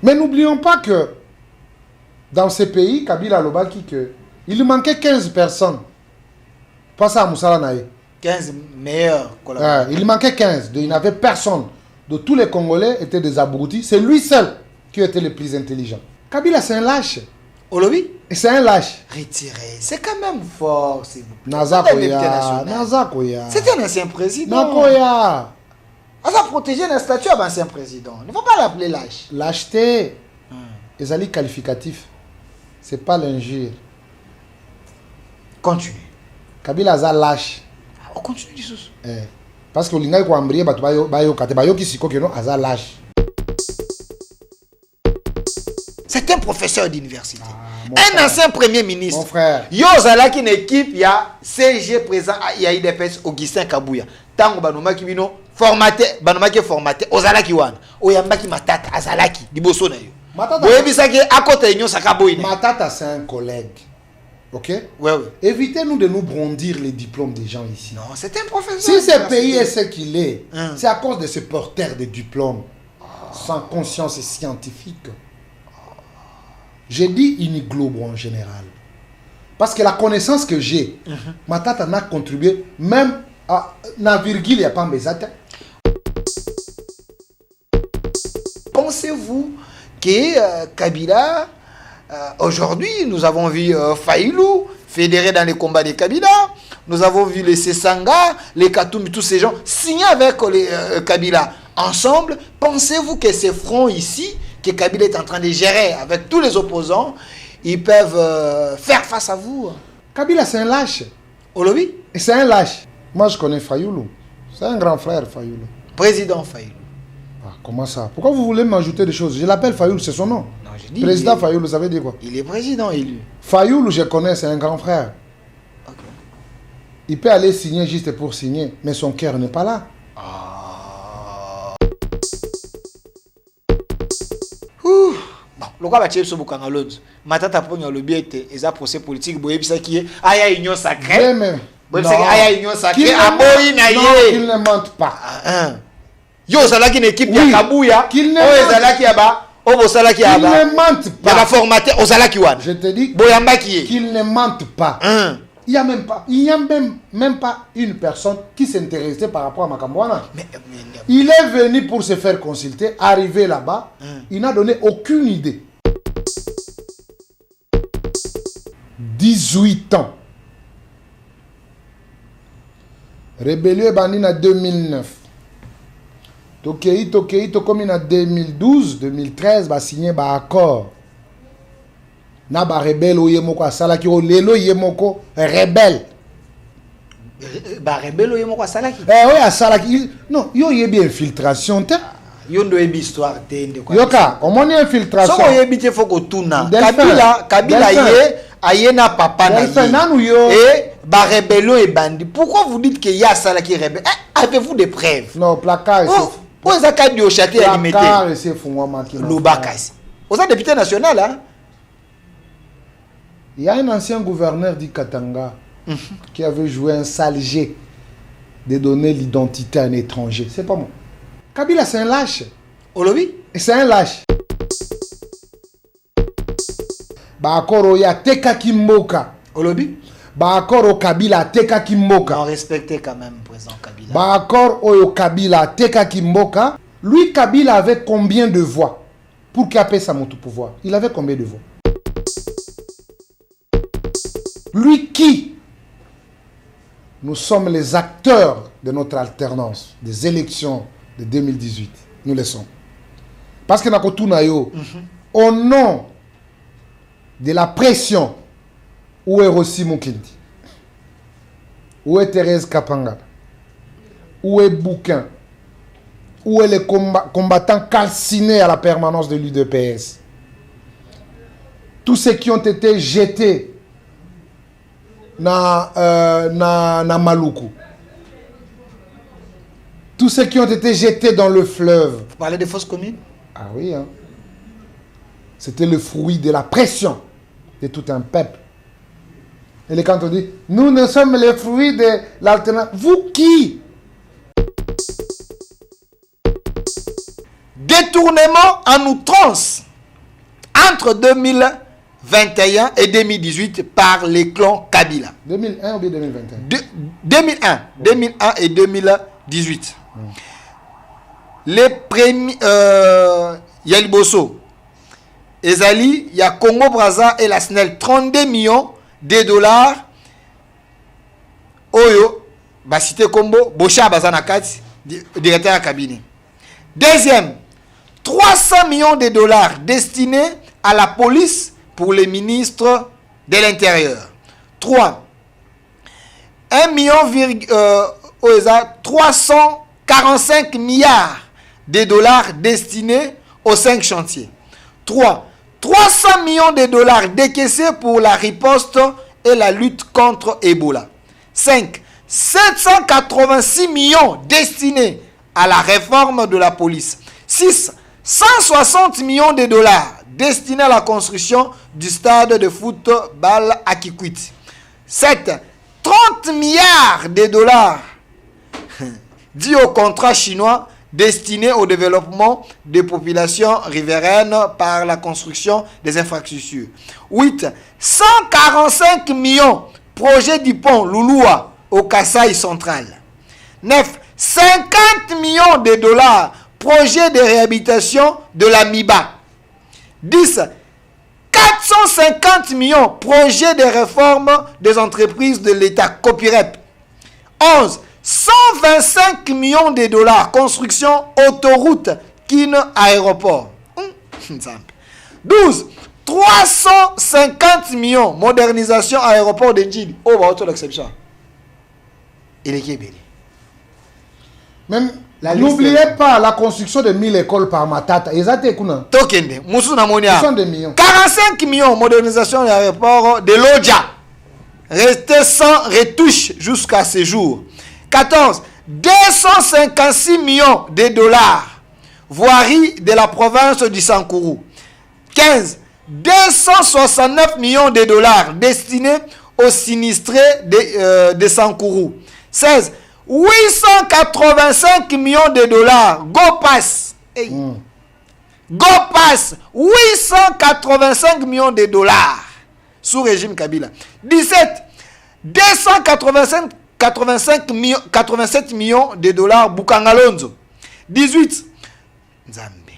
Mais n'oublions pas que dans ces pays, Kabila Lobaki, il lui manquait 15 personnes. Pas ça à Moussala Naye. 15 meilleurs collaborateurs. Il manquait 15. Il n'avait personne. De tous les Congolais étaient des abrutis. C'est lui seul qui était le plus intelligent. Kabila, c'est un lâche. Olobi? Et c'est un lâche. Retiré. C'est quand même fort, s'il vous plaît. Nazakoya. C'était un ancien président. Nakoya. On a protégé un statut d'un ancien président. Il ne faut pas l'appeler lâche. Lâcheté. Les alliés qualificatifs. C'est pas l'injure. Continue. Kabila a lâche. On continue du sous. Parce que l'ingay ko ambrié bayo kate bayo ki siko que non a lâche. C'est un professeur d'université. Un ancien premier ministre. Mon frère. Yo zalaki une équipe, il y a CG présent, il y a IDPS Augustin Kabouya. Tango banoma ki bino formaté, banoma ki formaté, ozalaki wana. Oyambaki matata azalaki liboso na yo. Matata. Boyebisaki à côté nyo sakaboyine. Matata c'est un collègue. OK? Ouais. Évitez-nous de nous brandir les diplômes des gens ici. Non, c'est un professeur. Si ce pays est ce qu'il est, c'est à cause de ce porteur de diplômes sans conscience scientifique. J'ai dit Uniglobe en général. Parce que la connaissance que j'ai, Matata n'a contribué même à la virgule, il n'y a pas Mbezata. Pensez-vous que Kabila, aujourd'hui, nous avons vu Faïlou fédéré dans les combats de Kabila, nous avons vu les Sessanga, les Katoumi, tous ces gens signer avec Kabila ensemble. Pensez-vous que ces fronts ici, que Kabila est en train de gérer avec tous les opposants, ils peuvent faire face à vous? Kabila, c'est un lâche. Olobi? Et c'est un lâche. Moi, je connais Fayoulou. C'est un grand frère, Fayoulou. Président Fayoulou. Ah, comment ça? Pourquoi vous voulez m'ajouter des choses? Je l'appelle Fayoulou, c'est son nom. Non, je dis, président Fayoulou, ça veut dire quoi? Il est président élu. Fayoulou, je connais, c'est un grand frère. Okay. Il peut aller signer juste pour signer, mais son cœur n'est pas là. Le cas va tirer bukanga l'autre. Matata pour le bien et ça procès politique boye bisa qui est aya union sacrée. Boye bisa aya union sacrée aboyi na ye. Il ne mente pas. Yo zalaki une équipe ya Kabouya. O zalaki aba o salaki aba. Il ne mente pas. Il va formater o zalaki wan. Je te dis boyamba qui est. Qu'il ne mente pas. Il n'y a même pas une personne qui s'intéressait par rapport à Makambouana. Il est venu pour se faire consulter, arrivé là-bas, il n'a donné aucune idée. 18 ans. Rébellion bandine en 2009. Tokei, comme en 2012, 2013, va signer un accord. Na ba rebelle oyemoko asalaki o lelo yemoko rebelle. Ba rebelle oyemoko asalaki. Oui asalaki. Non, yo yebi infiltration te. Yo ndo yebi histoire te ndeko quoi. Yoka, comment ni infiltration? So yebi te foko tuna. Kabila ye ayena papa na ye. Et ba rebelle et bandi. Pourquoi vous dites que ya asalaki rebelle? Avez-vous des preuves? Non, placard c'est. Pour ça kadi au château alimité. Placard c'est fungwa makina. Lobakasi. Aux député national hein. Il y a un ancien gouverneur du Katanga qui avait joué un sale jet de donner l'identité à un étranger. C'est pas moi. Kabila, c'est un lâche. Olobi? C'est un lâche. Bakoro ya teka kimboka. Olobi? Bakoro Kabila teka kimboka. On respectait quand même président Kabila. Bakoro oyo Kabila teka kimboka. Lui, Kabila avait combien de voix pour caper sa moto pouvoir? Il avait combien de voix? Lui qui? Nous sommes les acteurs de notre alternance, des élections de 2018. Nous les sommes. Parce que Nakotunayo, au nom de la pression, où est Rossi Mukindi? Où est Thérèse Kapanga? Où est Bouquin? Où est les combattants calcinés à la permanence de l'UDPS? Tous ceux qui ont été jetés na Maluku. Tous ceux qui ont été jetés dans le fleuve. Vous parlez des fausses communes? Ah oui, hein. C'était le fruit de la pression de tout un peuple. Et quand on dit, nous ne sommes les fruits de l'alternance. Vous qui? Détournement en outrance entre 2021 et 2018 par les clans Kabila. 2001 ou bien 2021? 2001 et 2018. Les premiers... Yali Bosso, Ezali, il y a Congo Brazza et la SNEL, 32 millions de dollars. Oyo, Basité Combo, Bocha Bazanakati, directeur à cabinet. Deuxième, 300 millions de dollars destinés à la police pour les ministres de l'Intérieur. 3. 345 milliards de dollars destinés aux 5 chantiers. 3. 300 millions de dollars décaissés pour la riposte et la lutte contre Ebola. 5. 786 millions destinés à la réforme de la police. 6. 160 millions de dollars destinés à la construction du stade de football à Kikwit. 7. 30 milliards de dollars dits au contrat chinois destiné au développement des populations riveraines par la construction des infrastructures. 8. 145 millions projet du pont Louloua au Kasaï central. 9. 50 millions de dollars projet de réhabilitation de la MIBA. 10. 450 millions projet de réforme des entreprises de l'État Copirep. 11. 125 millions de dollars construction autoroute Kin aéroport. 12. 350 millions modernisation aéroport de Njili. Oh, bah, auto l'exception. Il est Kébélé. Même, n'oubliez pas la construction de 1000 écoles par Matata. Ils ont été Tokende, Moussou Namonia. 62 millions. 45 millions modernisation de l'aéroport de Lodja. Resté sans retouche jusqu'à ce jour. 14. 256 millions de dollars. Voirie de la province du Sankourou. 15. 269 millions de dollars destinés aux sinistrés de Sankourou. 16. 885 millions de dollars. Go Pass. Hey. Go Pass. 885 millions de dollars. Sous régime Kabila. 17. 87 millions de dollars. Bukangalonzo. 18. Nzambe.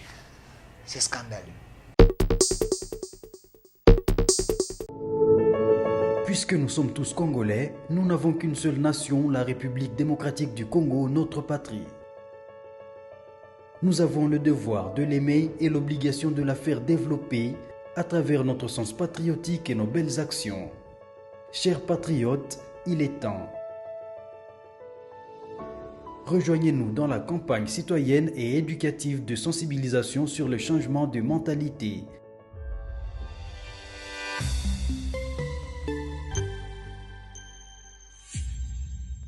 C'est scandaleux. Puisque nous sommes tous Congolais, nous n'avons qu'une seule nation, la République démocratique du Congo, notre patrie. Nous avons le devoir de l'aimer et l'obligation de la faire développer à travers notre sens patriotique et nos belles actions. Chers patriotes, il est temps. Rejoignez-nous dans la campagne citoyenne et éducative de sensibilisation sur le changement de mentalité.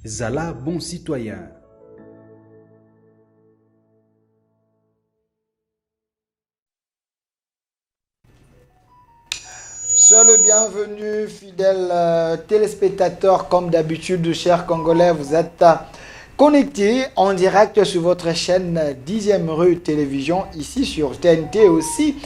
Zala, bon citoyen. Soyez le bienvenu, fidèles téléspectateurs. Comme d'habitude, chers Congolais, vous êtes connectés en direct sur votre chaîne 10e rue télévision, ici sur TNT aussi.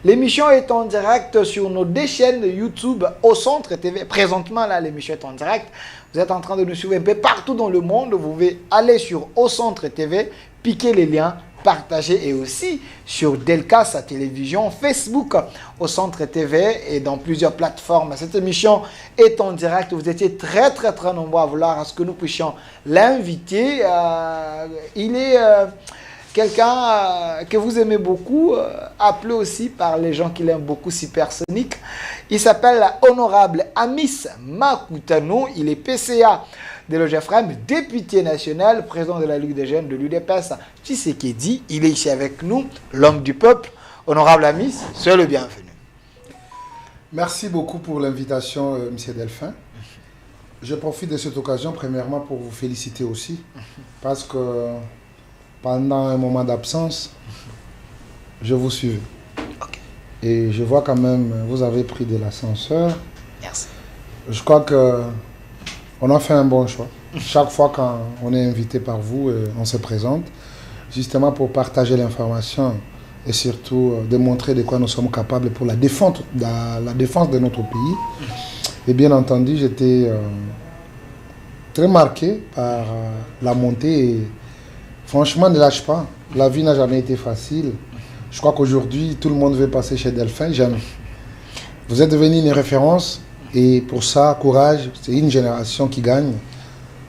L'émission est en direct sur nos deux chaînes YouTube au Centre TV. Présentement, là, l'émission est en direct. Vous êtes en train de nous suivre un peu partout dans le monde. Vous pouvez aller sur Au Centre TV, piquer les liens, partager, et aussi sur Delca, sa télévision, Facebook, Au Centre TV et dans plusieurs plateformes. Cette émission est en direct. Vous étiez très nombreux à vouloir à ce que nous puissions l'inviter. Il est quelqu'un que vous aimez beaucoup, appelé aussi par les gens qui l'aiment beaucoup, Supersonic. Il s'appelle Honorable Amis Makutano. Il est PCA de l'OGFREM, député national, président de la Ligue des jeunes de l'UDPS Tshisekedi. Il est ici avec nous, l'homme du peuple. Honorable Amis, soyez le bienvenu. Merci beaucoup pour l'invitation, M. Delphin. Je profite de cette occasion, premièrement, pour vous féliciter aussi, parce que pendant un moment d'absence, je vous suivais. Okay. Et je vois quand même, vous avez pris de l'ascenseur. Merci. Je crois que on a fait un bon choix. Chaque fois quand on est invité par vous, on se présente, justement pour partager l'information et surtout démontrer de quoi nous sommes capables pour la défense de notre pays. Et bien entendu, j'étais très marqué par la montée. Et franchement, ne lâche pas. La vie n'a jamais été facile. Je crois qu'aujourd'hui, tout le monde veut passer chez Delphin. Jamais. Vous êtes devenu une référence. Et pour ça, courage. C'est une génération qui gagne.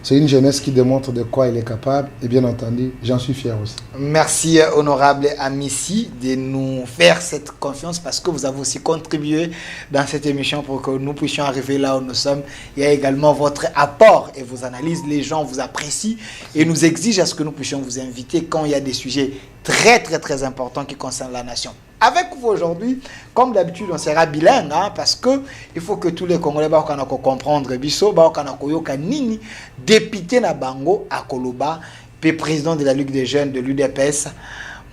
C'est une jeunesse qui démontre de quoi elle est capable. Et bien entendu, j'en suis fier aussi. Merci, honorable Amissi, de nous faire cette confiance parce que vous avez aussi contribué dans cette émission pour que nous puissions arriver là où nous sommes. Il y a également votre apport et vos analyses. Les gens vous apprécient et nous exigent à ce que nous puissions vous inviter quand il y a des sujets très, très, très importants qui concernent la nation. Avec vous aujourd'hui, comme d'habitude, on sera bilingue, hein, parce que il faut que tous les Congolais comprendre biso, nini, député na bango à Koloba, puis président de la Ligue des jeunes de l'UDPS,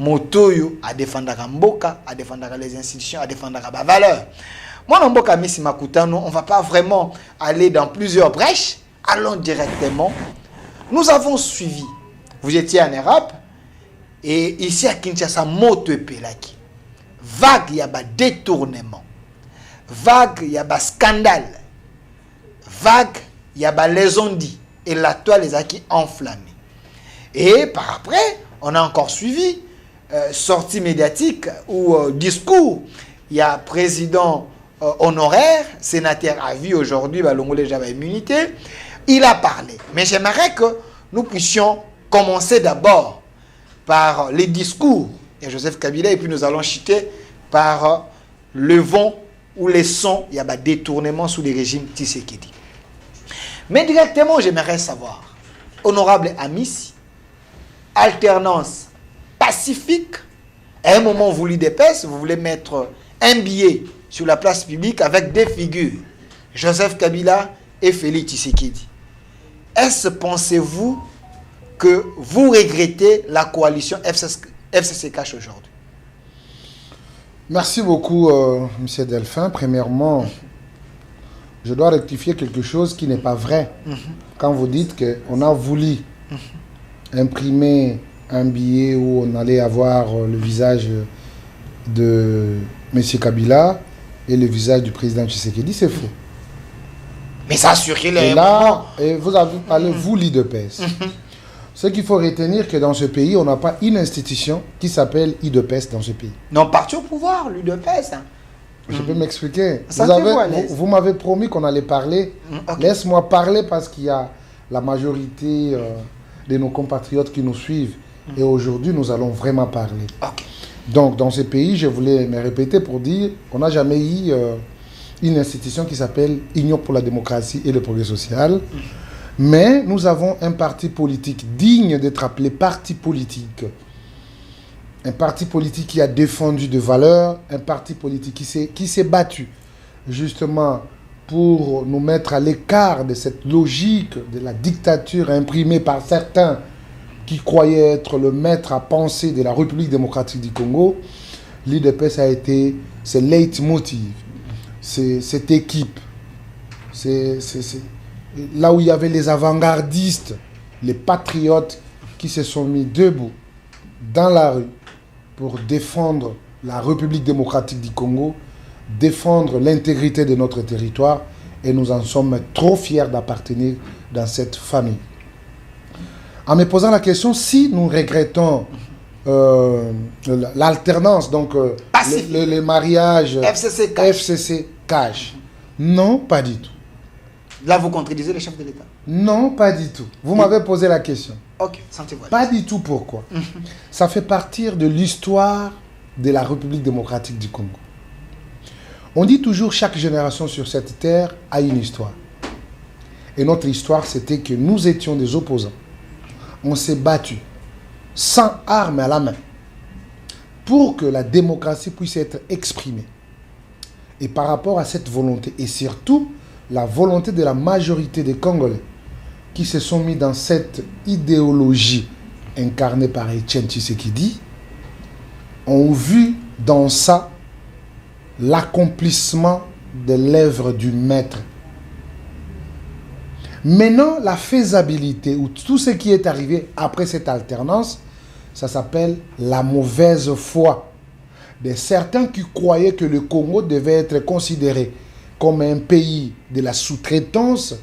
motoyo à défendre Mboka, à défendre les institutions, à défendre la valeur. Moi, Mboka Missi Makutano, on va pas vraiment aller dans plusieurs brèches, allons directement. Nous avons suivi. Vous étiez en Europe et ici à Kinshasa, moto et pelaki. Vague, il y a des détournements. Vague, il y a des scandales. Vague, il y a des lésondis. Et la toile les a qui enflammée. Et par après, on a encore suivi sortie médiatique ou discours. Il y a président honoraire, sénateur à vie aujourd'hui, Longolé Java immunité. Il a parlé. Mais j'aimerais que nous puissions commencer d'abord par les discours de Joseph Kabila et puis nous allons chuter par le vent ou les sons, il y a des détournements sous les régimes Tshisekedi. Mais directement, j'aimerais savoir, honorable Amissi, alternance pacifique, à un moment vous l'UDPS, vous voulez mettre un billet sur la place publique avec des figures, Joseph Kabila et Félix Tshisekedi. Est-ce, pensez-vous, que vous regrettez la coalition FCC-Cash aujourd'hui? Merci beaucoup, M. Delphin. Premièrement, je dois rectifier quelque chose qui n'est pas vrai. Quand vous dites qu'on a voulu imprimer un billet où on allait avoir le visage de M. Kabila et le visage du président Tshisekedi, c'est faux. Mais ça a circulé. Et là, vous avez parlé, vous, l'IDPS. Ce qu'il faut retenir que dans ce pays, on n'a pas une institution qui s'appelle IDPS dans ce pays. Non, parti au pouvoir, l'IDPS. Hein. Je peux m'expliquer. Vous, vous m'avez promis qu'on allait parler. Okay. Laisse-moi parler parce qu'il y a la majorité de nos compatriotes qui nous suivent. Et aujourd'hui, nous allons vraiment parler. Okay. Donc, dans ce pays, je voulais me répéter pour dire qu'on n'a jamais eu une institution qui s'appelle Union pour la démocratie et le progrès social. Mais nous avons un parti politique digne d'être appelé parti politique. Un parti politique qui a défendu des valeurs, un parti politique qui s'est battu justement pour nous mettre à l'écart de cette logique de la dictature imprimée par certains qui croyaient être le maître à penser de la République démocratique du Congo. L'IDPS a été ce leitmotiv, c'est cette équipe, c'est là où il y avait les avant-gardistes, les patriotes qui se sont mis debout dans la rue pour défendre la République démocratique du Congo, défendre l'intégrité de notre territoire, et nous en sommes trop fiers d'appartenir dans cette famille. En me posant la question, si nous regrettons l'alternance, donc le mariage FCC Cash, non, pas du tout. Là, vous contredisez le chef de l'État? Non, pas du tout. Vous m'avez posé la question. Ok, sentez-vous. Pas du tout. Pourquoi? Ça fait partir de l'histoire de la République démocratique du Congo. On dit toujours chaque génération sur cette terre a une histoire. Et notre histoire, c'était que nous étions des opposants. On s'est battus sans armes à la main pour que la démocratie puisse être exprimée. Et par rapport à cette volonté, et surtout la volonté de la majorité des Congolais qui se sont mis dans cette idéologie incarnée par Etienne Tshisekedi, ont vu dans ça l'accomplissement de l'œuvre du maître. Maintenant, la faisabilité ou tout ce qui est arrivé après cette alternance, ça s'appelle la mauvaise foi de certains qui croyaient que le Congo devait être considéré comme un pays de la sous-traitance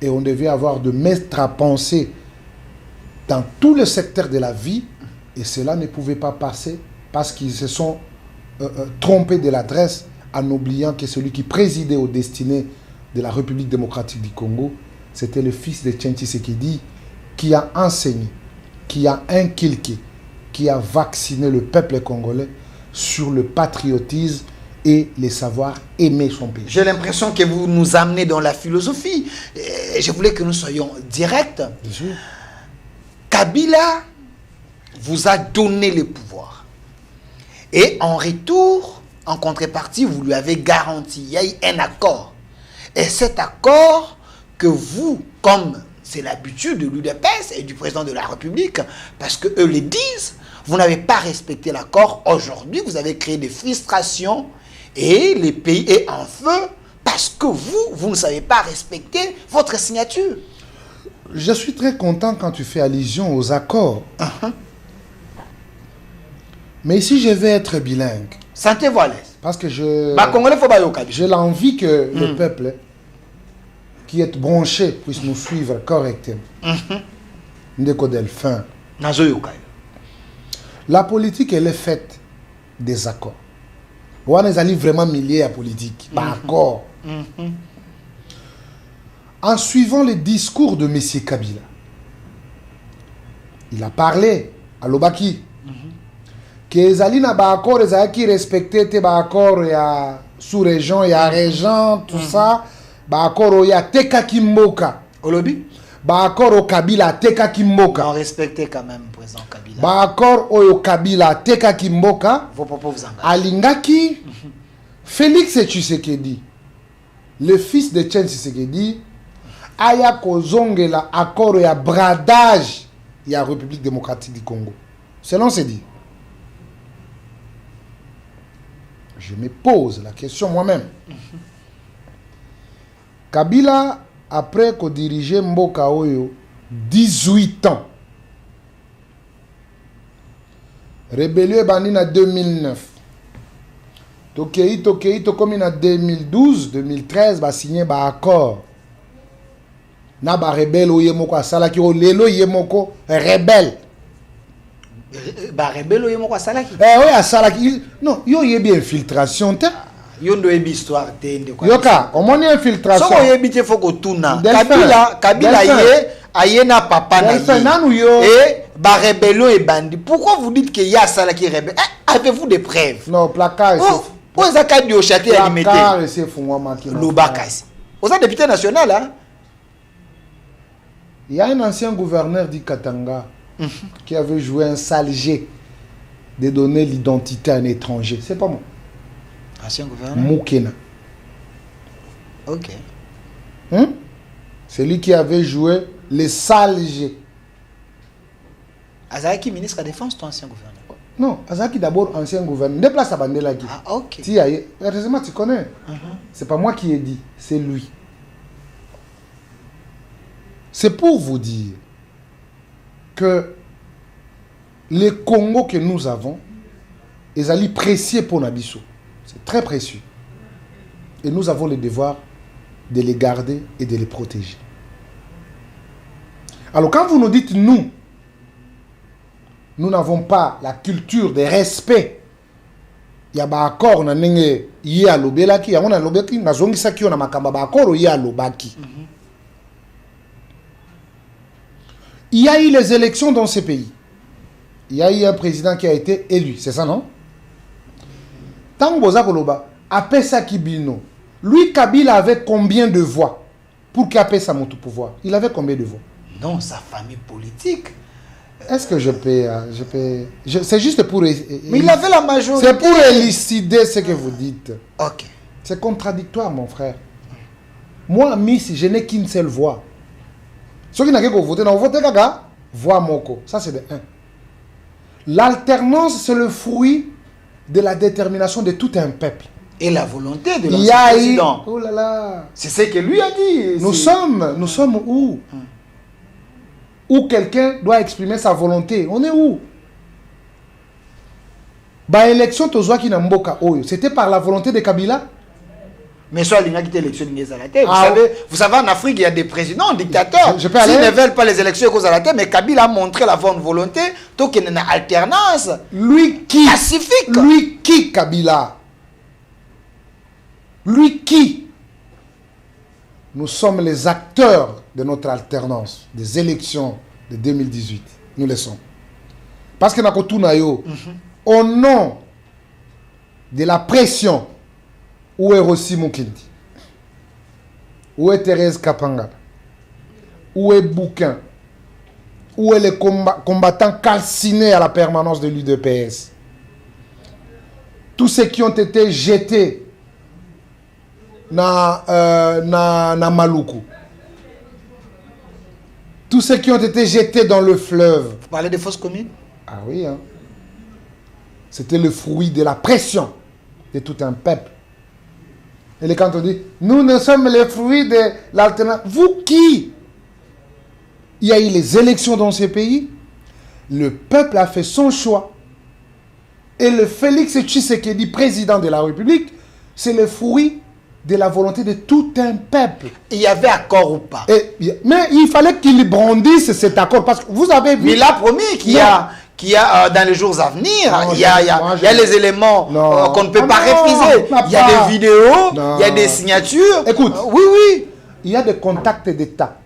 et on devait avoir de maîtres à penser dans tous les secteurs de la vie, et cela ne pouvait pas passer parce qu'ils se sont trompés de l'adresse en oubliant que celui qui présidait aux destinées de la République démocratique du Congo, c'était le fils de Etienne Tshisekedi qui a enseigné, qui a inculqué, qui a vacciné le peuple congolais sur le patriotisme et les savoir aimer son pays. J'ai l'impression que vous nous amenez dans la philosophie. Et je voulais que nous soyons directs. Bien sûr. Kabila vous a donné le pouvoir. Et en retour, en contrepartie, vous lui avez garanti, il y a eu un accord. Et cet accord que vous, comme c'est l'habitude de l'UDPS et du président de la République, parce qu'eux le disent, vous n'avez pas respecté l'accord. Aujourd'hui, vous avez créé des frustrations et le pays est en feu parce que vous ne savez pas respecter votre signature. Je suis très content quand tu fais allusion aux accords. Mais ici, je vais être bilingue. Sentez-vous à l'aise. Parce que j'ai l'envie que le peuple qui est branché puisse nous suivre correctement. Ndeko Delphin. La politique, elle est faite des accords. On est allé vraiment milliers à politique. Par accord. En suivant les discours de M. Kabila, il a parlé à Lobaki que les alina ba accord, les a qui respectaient tes ba accord, il y a sous-région, il y a région, tout ça, ba accord, il y a teka kimboka. Olobi? Ba accord au Kabila, teka kimboka. On respectait quand même président Kabila. Ba accord au Kabila, teka kimboka. Vos propos vous engagent. Alingaki, Félix Tshisekedi, le fils de Etienne Tshisekedi, aya kozongela accord ya bradage ya République démocratique du Congo. Selon ce dit. Je me pose la question moi-même. Kabila, après qu'on dirigeait Mboka Oyo 18 ans, rébellion bandit en 2009. Tokei, comme en 2012, 2013, va signer un accord. Na ba rebelle oyemoko asala ki o lelo yemoko rebelle. Ba rebelle oyemoko asala ki. Oui, asala ki. Non, yo yebi infiltration te. Yo ndo yebi histoire te ndeko. Yoka, omoni infiltration. Soko yebi te foko tuna. Kabila aye na papa na ye. Et ba rebelle et bandi. Pourquoi vous dites que y a asala ki rebelle? Avez-vous des preuves? Non, placard c'est. Où est-ce qu'il y a châtier à limiter? Placard c'est fungwa maki. Lubakasi. Vous êtes député national hein? Il y a un ancien gouverneur du Katanga qui avait joué un sale jet de donner l'identité à un étranger. C'est pas moi. Ancien gouverneur? Moukena. Ok. C'est lui qui avait joué le sale jet. Azaki, ministre de la Défense, ton ancien gouverneur? Non, Azaki d'abord ancien gouverneur. Déplace à Bandela. Ah, ok. Heureusement, tu connais. C'est pas moi qui ai dit, c'est lui. C'est pour vous dire que les Congo que nous avons, ils allaient précieux pour Nabiso. C'est très précieux. Et nous avons le devoir de les garder et de les protéger. Alors quand vous nous dites nous n'avons pas la culture de respect, il y a un accord, on a un lobelaki, on a lobeki, on a zongisaki, on a makamba accord, il y a lobaki. Il y a eu les élections dans ces pays. Il y a eu un président qui a été élu, c'est ça, non? Tant que Koloba, Apesa Kibino, lui, Kabila avait combien de voix pour qu'Apesa monte au pouvoir? Il avait combien de voix? Non, sa famille politique. Est-ce que je peux c'est juste pour... Mais il avait la majorité. C'est pour élucider ce que vous dites. Ok. C'est contradictoire, mon frère. Moi, Miss, je n'ai qu'une seule voix. Ceux qui n'ont pas voté, non, voté Gaga, voix Moko. Ça, c'est de 1. L'alternance, c'est le fruit de la détermination de tout un peuple. Et la volonté de l'ancien président. Oh là là. C'est ce que lui a dit. Nous sommes où? Où quelqu'un doit exprimer sa volonté. On est où? Bah, élection, Tozwaki Namboka Oyo, c'était par la volonté de Kabila. Mais soit il y a qui élection à la tête. Ah, vous savez, en Afrique, il y a des présidents, dictateurs. Je peux aller. S'ils ne veulent pas les élections à la tête, mais Kabila a montré la bonne volonté, donc il y a une alternance. Lui qui pacifique. Lui qui, Kabila? Lui qui? Nous sommes les acteurs de notre alternance, des élections de 2018. Nous le sommes. Parce que Nakotunayo, au nom de la pression, où est Rossi Mukindi? Où est Thérèse Kapanga? Où est Bouquin? Où est les combattants calcinés à la permanence de l'UDPS? Tous ceux qui ont été jetés na Maluku. Tous ceux qui ont été jetés dans le fleuve. Vous parlez des fausses communes? Ah oui, hein. C'était le fruit de la pression de tout un peuple. Et quand on dit, nous sommes les fruits de l'alternance. Vous qui? Il y a eu les élections dans ces pays. Le peuple a fait son choix. Et le Félix Tshisekedi, président de la République, c'est le fruit de la volonté de tout un peuple. Il y avait accord ou pas? Mais il fallait qu'il brandisse cet accord. Parce que vous avez vu... Mais il a promis qu'il y a dans les jours à venir, il y a les éléments qu'on ne peut pas refuser. Il y a des vidéos, il y a des signatures. Écoute, oui. Il y a des contacts d'État.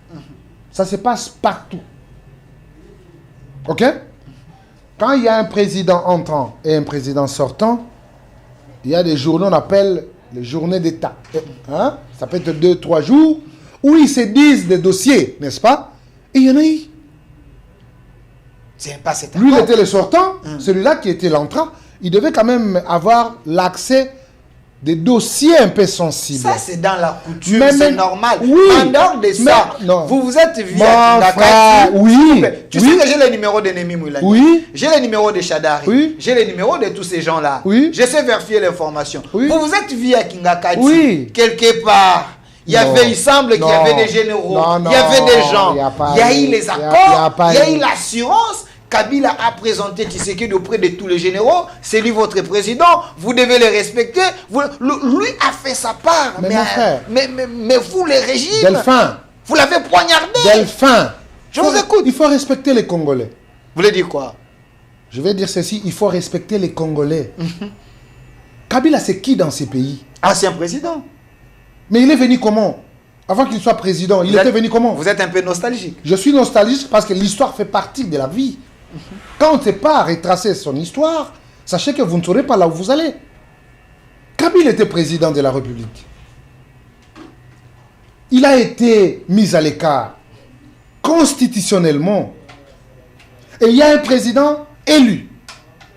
Ça se passe partout. Ok? Quand il y a un président entrant et un président sortant, il y a des journées, on appelle les journées d'État. Hein? Ça peut être 2-3 jours, où ils se disent des dossiers, n'est-ce pas? Et il y en a eu. Lui, il était le sortant, celui-là qui était l'entrant, il devait quand même avoir l'accès des dossiers un peu sensibles. Ça, c'est dans la couture, c'est normal. Oui. En dehors de ça, vous êtes mon frère, oui. Tu sais que j'ai le numéro d'Ennemi Moulani. Oui. J'ai le numéro de Chadari. Oui. J'ai le numéro de tous ces gens-là. Oui. Je sais vérifier l'information. Oui. Vous êtes via Kingakati. Oui. Quelque part. Il semble qu'il y avait des généraux. Il y avait des gens. Il y a eu les accords. Il y a eu l'assurance. Kabila a présenté Tshisekedi auprès de tous les généraux. C'est lui votre président. Vous devez le respecter. Lui a fait sa part. Mais vous, les régimes, Delphin, vous l'avez poignardé. Delphin, je vous écoute. Il faut respecter les Congolais. Vous voulez dire quoi? Je vais dire ceci. Il faut respecter les Congolais. Kabila, c'est qui dans ces pays? Ancien président. Mais il est venu comment? Avant qu'il soit président, il était venu comment? Vous êtes un peu nostalgique. Je suis nostalgique parce que l'histoire fait partie de la vie. Quand on ne sait pas retracer son histoire, sachez que vous ne saurez pas là où vous allez. Kabila était président de la République. Il a été mis à l'écart constitutionnellement. Et il y a un président élu.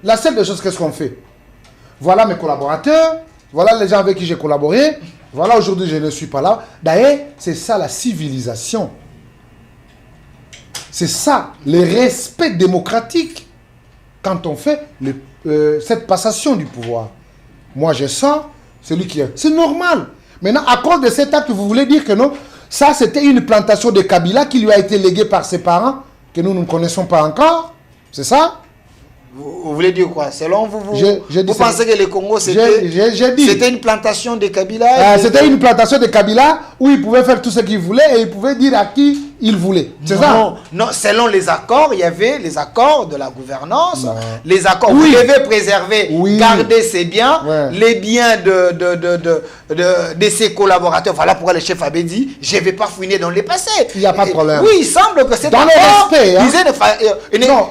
La seule des choses, qu'est-ce qu'on fait? Voilà mes collaborateurs, voilà les gens avec qui j'ai collaboré, voilà aujourd'hui je ne suis pas là. D'ailleurs, c'est ça la civilisation. C'est ça, le respect démocratique. Quand on fait cette passation du pouvoir. Moi, je sors, celui qui est... C'est normal. Maintenant, à cause de cet acte, vous voulez dire que non, ça, c'était une plantation de Kabila qui lui a été léguée par ses parents, que nous ne connaissons pas encore. C'est ça? Vous voulez dire quoi? Selon vous, vous pensez que le Congo, c'était une plantation de Kabila? C'était une plantation de Kabila où il pouvait faire tout ce qu'il voulait et il pouvait dire à qui il voulait. C'est ça? Non, selon les accords, il y avait les accords de la gouvernance. Non. Les accords, oui. Vous devez préserver, oui. Garder ses biens, ouais. Les biens de ses collaborateurs. Voilà pourquoi le chef avait dit, je ne vais pas fouiner dans les passés. Il n'y a pas de problème. Oui, il semble que c'est dans le respect. Hein?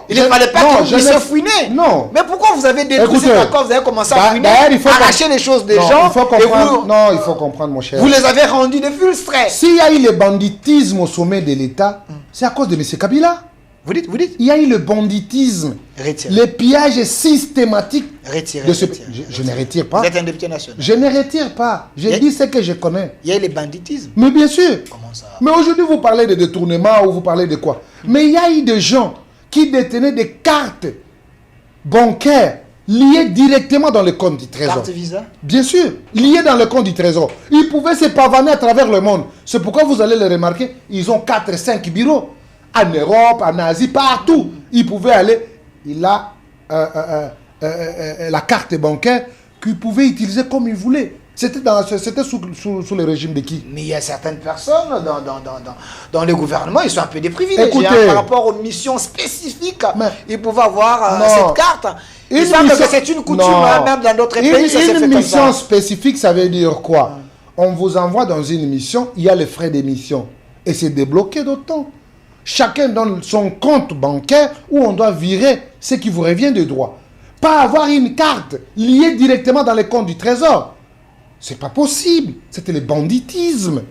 Il ne fallait pas qu'on puisse fouiner. Non. Mais pourquoi vous avez détruit cet accord? Vous avez commencé à fouiner, arracher les choses des gens. Il faut comprendre. Non, il faut comprendre, mon cher. Vous les avez rendus de frustrés. S'il y a eu le banditisme au sommet de l'État, c'est à cause de M. Kabila. Vous dites? Il y a eu le banditisme, le pillage systématique. Retirez. Je ne retire pas. Vous êtes un député national. Je ne retire pas. Je dis ce que je connais. Il y a eu le banditisme. Mais bien sûr. Comment ça? Mais aujourd'hui, vous parlez de détournement ou vous parlez de quoi? Mais il y a eu des gens qui détenaient des cartes bancaires liées directement dans le compte du Trésor. Carte Visa? Bien sûr, liées dans le compte du Trésor. Ils pouvaient se pavaner à travers le monde. C'est pourquoi vous allez le remarquer, ils ont 4-5 bureaux. En Europe, en Asie, partout. Ils pouvaient aller. Il a la carte bancaire qu'ils pouvaient utiliser comme ils voulaient. C'était sous le régime de qui? Mais il y a certaines personnes dans le gouvernement, ils sont un peu des privilégiés. Écoutez, par rapport aux missions spécifiques. Mais, ils pouvaient avoir non, cette carte. Il semble que c'est une coutume, hein, même dans d'autres pays. Une mission spécifique, ça veut dire quoi? On vous envoie dans une mission, il y a les frais d'émission. Et c'est débloqué d'autant. Chacun donne son compte bancaire où on doit virer ce qui vous revient de droit. Pas avoir une carte liée directement dans les comptes du trésor. C'est pas possible. C'était le banditisme.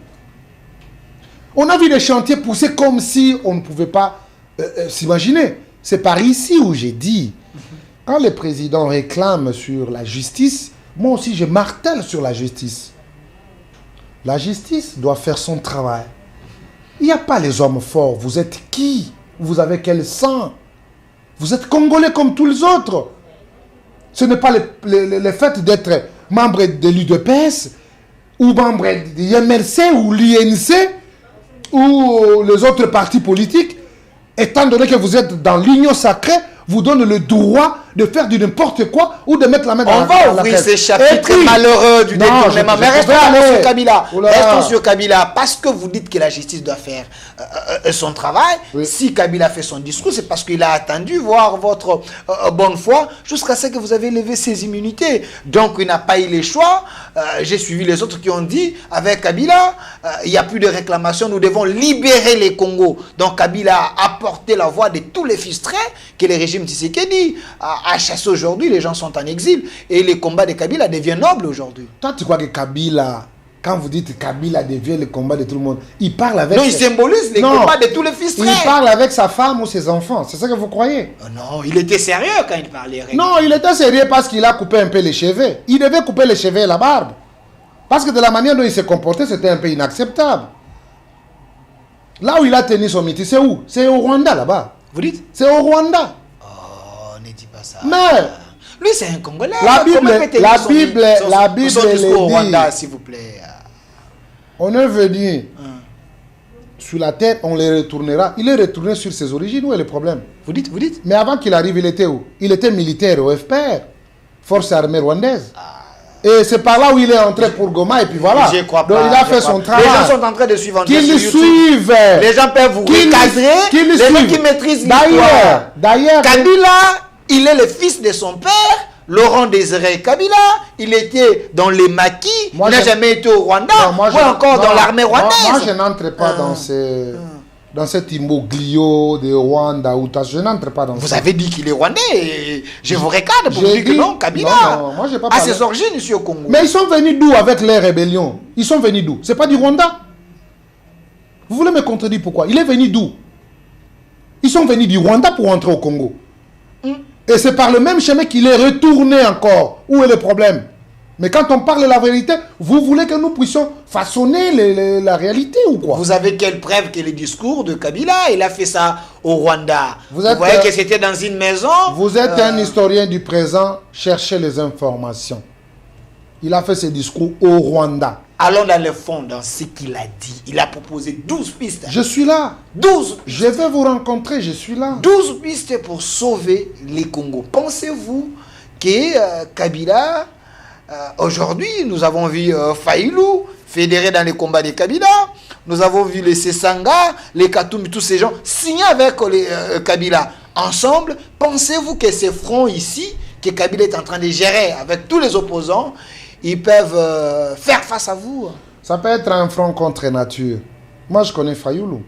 On a vu les chantiers pousser comme si on ne pouvait pas s'imaginer. C'est par ici où j'ai dit, quand les présidents réclament sur la justice, moi aussi je martèle sur la justice. La justice doit faire son travail. Il n'y a pas les hommes forts. Vous êtes qui? Vous avez quel sang? Vous êtes Congolais comme tous les autres. Ce n'est pas le fait d'être membre de l'UDPS ou membre de l'IMRC ou l'INC ou les autres partis politiques. Étant donné que vous êtes dans l'union sacrée, vous donne le droit de faire du n'importe quoi ou de mettre la main dans la caisse. On va ouvrir ces chapitres malheureux du détournement. Mais restons sur Kabila. Restons sur Kabila. Parce que vous dites que la justice doit faire son travail. Oui. Si Kabila fait son discours, c'est parce qu'il a attendu voir votre bonne foi jusqu'à ce que vous avez levé ses immunités. Donc, il n'a pas eu le choix. J'ai suivi les autres qui ont dit, avec Kabila, il n'y a plus de réclamation. Nous devons libérer les Congos. Donc, Kabila a apporté la voix de tous les frustrés que le régime Tshisekedi à chasser aujourd'hui. Les gens sont en exil et les combats de Kabila deviennent nobles aujourd'hui. Toi, tu crois que Kabila, quand vous dites Kabila devient le combat de tout le monde, il parle avec... Non, il symbolise les combats de tous les frustrés. Il parle avec sa femme ou ses enfants. C'est ça que vous croyez? Non, il était sérieux quand il parlait. Non, il était sérieux parce qu'il a coupé un peu les cheveux. Il devait couper les cheveux et la barbe. Parce que de la manière dont il se comportait, c'était un peu inacceptable. Là où il a tenu son meeting, c'est où? C'est au Rwanda, là-bas. Vous dites? C'est au Rwanda. Oh, ne dis pas ça. Mais... lui, c'est un Congolais. La Bible dit au Rwanda, s'il vous plaît. On est venu sur la terre, on les retournera. Il est retourné sur ses origines. Où est le problème? Vous dites? Mais avant qu'il arrive, il était où? Il était militaire au FPR, Force armée rwandaise. Et c'est par là où il est entré pour Goma et puis voilà. Je crois donc pas, il a fait son travail. Les gens sont en train de suivre. Qu'ils le suivent. Les gens peuvent vous recadrer. Les gens qui maîtrisent l'histoire. D'ailleurs, Kabila, il est le fils de son père, Laurent Désiré Kabila. Il était dans les maquis. Il n'a jamais été au Rwanda. Ou encore dans l'armée rwandaise. Moi, je n'entre pas dans cet imbroglio de Rwanda. Je n'entre pas dans ça. Vous avez dit qu'il est rwandais. Je vous recadre pour dire que non, Kabila a ses origines ici au Congo. Mais ils sont venus d'où avec les rébellions? Ils sont venus d'où? C'est pas du Rwanda? Vous voulez me contredire pourquoi? Il est venu d'où? Ils sont venus du Rwanda pour entrer au Congo. Et c'est par le même chemin qu'il est retourné encore. Où est le problème? Mais quand on parle de la vérité, vous voulez que nous puissions façonner la réalité ou quoi? Vous avez quelle preuve que le discours de Kabila, il a fait ça au Rwanda? Vous voyez que c'était dans une maison? Vous êtes un historien du présent, cherchez les informations. Il a fait ses discours au Rwanda. Allons dans le fond, dans ce qu'il a dit. Il a proposé 12 pistes. Je suis là. 12 pistes. Je vais vous rencontrer, je suis là. 12 pistes pour sauver les Congos. Pensez-vous que Kabila... aujourd'hui, nous avons vu Faïlou fédéré dans les combats de Kabila. Nous avons vu les Sesanga, les Katumbi, tous ces gens signer avec Kabila. Ensemble, pensez-vous que ces fronts ici, que Kabila est en train de gérer avec tous les opposants, ils peuvent faire face à vous? Ça peut être un front contre nature. Moi, je connais Fayoulou.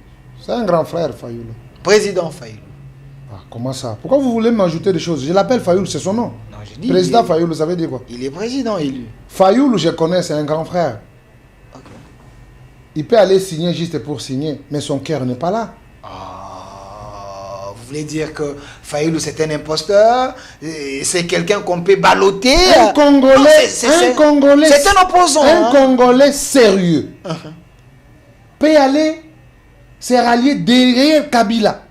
C'est un grand frère, Fayoulou. Président Fayoulou. Ah, comment ça? Pourquoi vous voulez m'ajouter des choses? Je l'appelle Fayoulou, c'est son nom. Non, je dis, président Fayoulou, ça veut dire quoi? Il est président élu. Fayoulou, je connais, c'est un grand frère. Okay. Il peut aller signer juste pour signer, mais son cœur n'est pas là. Vous voulez dire que Fayoulou, c'est un imposteur? C'est quelqu'un qu'on peut balloter? Un Congolais, c'est un opposant. Un Congolais sérieux peut aller se rallier derrière Kabila.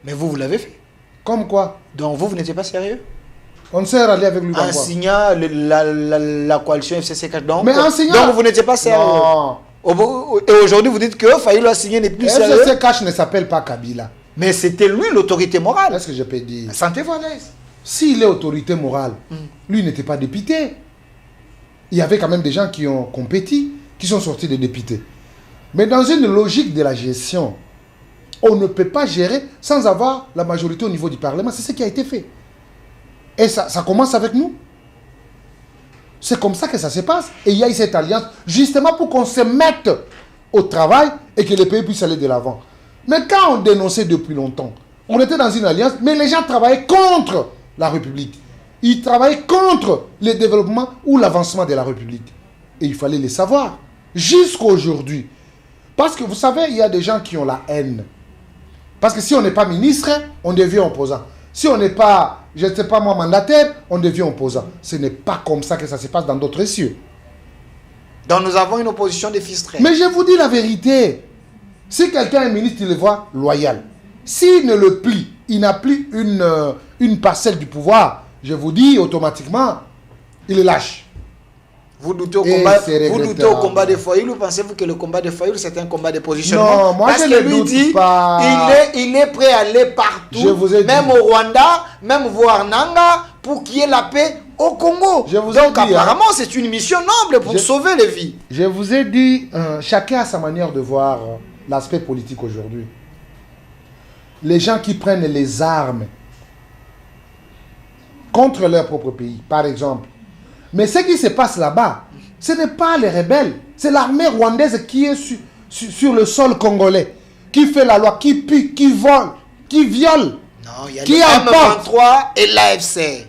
Mais vous l'avez fait. Comme quoi? Donc vous n'étiez pas sérieux? On s'est rallié avec lui. En signant la coalition FCC4. Donc vous n'étiez pas sérieux. Non. Et aujourd'hui, vous dites que Fayoulou a signé n'est plus sérieux. FCC4 ne s'appelle pas Kabila. Mais c'était lui l'autorité morale. Est-ce que je peux dire? Sentez-vous à l'aise. s'il est autorité morale, lui n'était pas député. Il y avait quand même des gens qui ont compétit, qui sont sortis des députés. Mais dans une logique de la gestion, on ne peut pas gérer sans avoir la majorité au niveau du Parlement. C'est ce qui a été fait. Et ça commence avec nous. C'est comme ça que ça se passe. Et il y a eu cette alliance, justement pour qu'on se mette au travail et que les pays puissent aller de l'avant. Mais quand on dénonçait depuis longtemps, on était dans une alliance, mais les gens travaillaient contre la République. Ils travaillaient contre le développement ou l'avancement de la République. Et il fallait les savoir. Jusqu'à aujourd'hui. Parce que vous savez, il y a des gens qui ont la haine. Parce que si on n'est pas ministre, on devient opposant. Si on n'est pas, je ne sais pas moi, mandataire, on devient opposant. Ce n'est pas comme ça que ça se passe dans d'autres cieux. Donc nous avons une opposition défistrée. Mais je vous dis la vérité. Si quelqu'un est ministre, il le voit loyal. S'il ne le plie, il n'a plus une parcelle du pouvoir, je vous dis automatiquement, il est lâche. Vous doutez au combat de Fayoulou, pensez-vous que le combat de Fayoulou c'est un combat de positionnement? Non, moi parce je que ne lui doute dit, pas. il est prêt à aller partout, Je vous ai même dit. au Rwanda, même voir Nanga, pour qu'il y ait la paix au Congo. Je vous ai Donc dit, apparemment c'est une mission noble pour sauver les vies. Je vous ai dit, chacun a sa manière de voir l'aspect politique aujourd'hui. Les gens qui prennent les armes contre leur propre pays, par exemple. Mais ce qui se passe là-bas, ce n'est pas les rebelles, c'est l'armée rwandaise qui est sur le sol congolais, qui fait la loi, qui pille, qui vole, qui viole. Non, il y a Qui le emporte? M23 et l'AFC.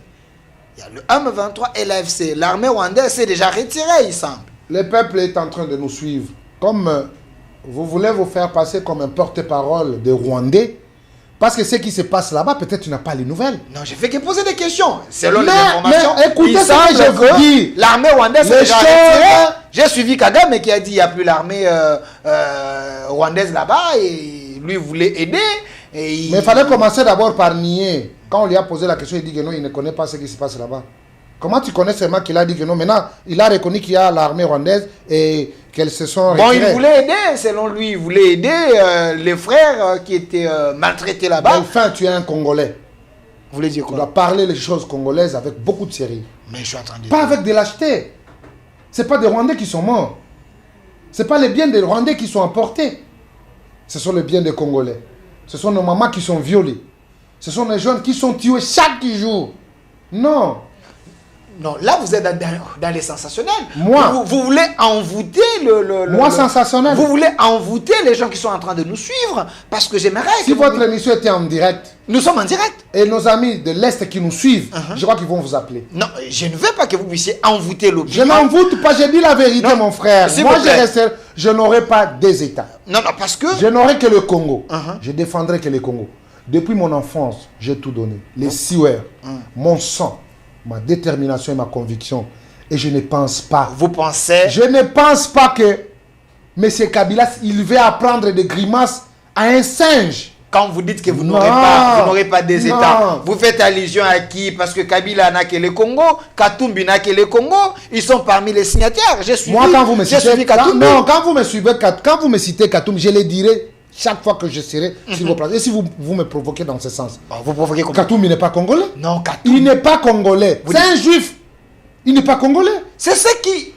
Il y a le M23 et l'AFC. L'armée rwandaise s'est déjà retirée, il semble. Le peuple est en train de nous suivre. Comme vous voulez vous faire passer comme un porte-parole des Rwandais, parce que ce qui se passe là-bas, peut-être tu n'as pas les nouvelles. Non, je fais que poser des questions. Selon les Mais informations, écoutez il ce que semble je vous dis. l'armée rwandaise Les est déjà choses- retirée. J'ai suivi Kagame qui a dit qu'il n'y a plus l'armée rwandaise là-bas et lui voulait aider. Et Mais il fallait commencer d'abord par nier. Quand on lui a posé la question, il dit que non, il ne connaît pas ce qui se passe là-bas. Comment tu connais seulement qu'il a dit que non? Maintenant, il a reconnu qu'il y a l'armée rwandaise et qu'elles se sont Bon, retirées. il voulait aider, selon lui, il voulait aider les frères qui étaient maltraités là-bas. Enfin, tu es un Congolais. Vous voulez dire Tu quoi? dois parler les choses congolaises avec beaucoup de sérieux. Mais je suis en train de dire. Pas avec de lâcheté. Ce n'est pas des Rwandais qui sont morts. Ce n'est pas les biens des Rwandais qui sont emportés. Ce sont les biens des Congolais. Ce sont nos mamans qui sont violées. Ce sont les jeunes qui sont tués chaque jour. Non. Non, là vous êtes dans les sensationnels. Moi. Vous voulez envoûter Moi, sensationnel. Vous voulez envoûter les gens qui sont en train de nous suivre. Parce que j'aimerais Si que votre émission était en direct Nous sommes en direct. et nos amis de l'Est qui nous suivent, je crois qu'ils vont vous appeler. Non, je ne veux pas que vous puissiez envoûter Je l'opinion. n'envoûte pas, j'ai dit la vérité, Non, mon frère. s'il Moi, vous plaît. je n'aurai pas des États. Non, non, parce que... Je n'aurai que le Congo. Je défendrai que le Congo. Depuis mon enfance, j'ai tout donné. Les siouers, mon sang, ma détermination et ma conviction. Et je ne pense pas. Vous pensez... Je ne pense pas que M. Kabila, il veut apprendre des grimaces à un singe. Quand vous dites que vous Non. n'aurez pas des Non. États, vous faites allusion à qui? Parce que Kabila n'a que le Congo, Katumbi n'a que le Congo, ils sont parmi les signataires. J'ai suivi, Moi, quand vous me j'ai citez, suivi Katumbi. quand vous me suivez, quand vous me citez Katumbi, je le dirai chaque fois que je serai sur vos places. Et si vous me provoquez dans ce sens. Bon, vous provoquez comment? Katumbi n'est pas congolais. Non, Katumbi. Il n'est pas congolais. C'est un juif. Il n'est pas congolais. C'est ce qui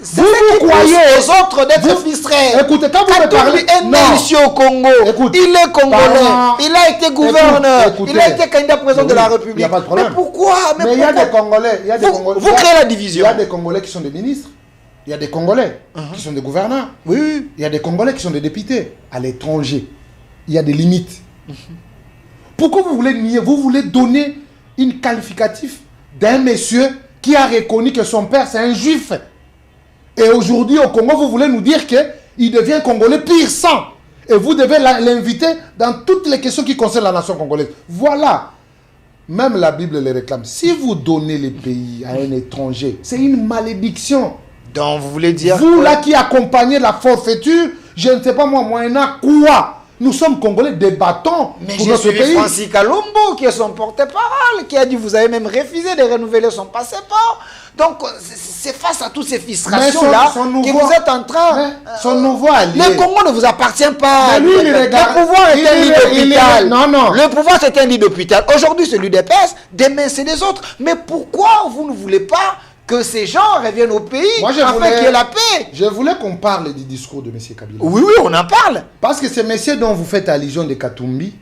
croyez pousse aux autres d'être vous- fistrés. Écoutez, quand vous me Katumbi parlez... est né Non. ici au Congo. Écoute, il est congolais. parlant- Il a été gouverneur. Écoutez, il a été candidat président de la oui, République. il y a pas de problème. Mais pourquoi? Mais il y a des Congolais. Il y a des Vous- Congolais. vous il y a- créez la division. Il y a des Congolais qui sont des ministres. Il y a des Congolais qui sont des gouverneurs. Oui. Il y a des Congolais qui sont des députés. À l'étranger, il y a des limites. Pourquoi vous voulez nier? Vous voulez donner une qualificatif d'un monsieur qui a reconnu que son père c'est un juif. Et aujourd'hui au Congo, vous voulez nous dire qu'il devient Congolais pire sang. Et vous devez l'inviter dans toutes les questions qui concernent la nation congolaise. Voilà. Même la Bible le réclame. Si vous donnez les pays à un étranger, c'est une malédiction. Donc vous voulez dire Vous que- là qui accompagnez la forfaiture, je ne sais pas moi, moyennant quoi, Nous sommes Congolais, débattons Mais pour j'ai notre suivi pays. Francis Kalombo, qui est son porte-parole, qui a dit vous avez même refusé de renouveler son passeport. Donc, c'est face à toutes ces frustrations-là que vous êtes en train... Son nouveau allié. Le Congo ne vous appartient pas. Mais lui, il regarde... Le pouvoir est un lit d'hôpital. Non, non. Le pouvoir, c'est un lit d'hôpital. Aujourd'hui, c'est l'UDPS, demain, c'est les autres. Mais pourquoi vous ne voulez pas que ces gens reviennent au pays afin qu'il y ait la paix? Je voulais qu'on parle du discours de M. Kabila. Oui, oui, on en parle. Parce que ce monsieur dont vous faites allusion de Katumbi,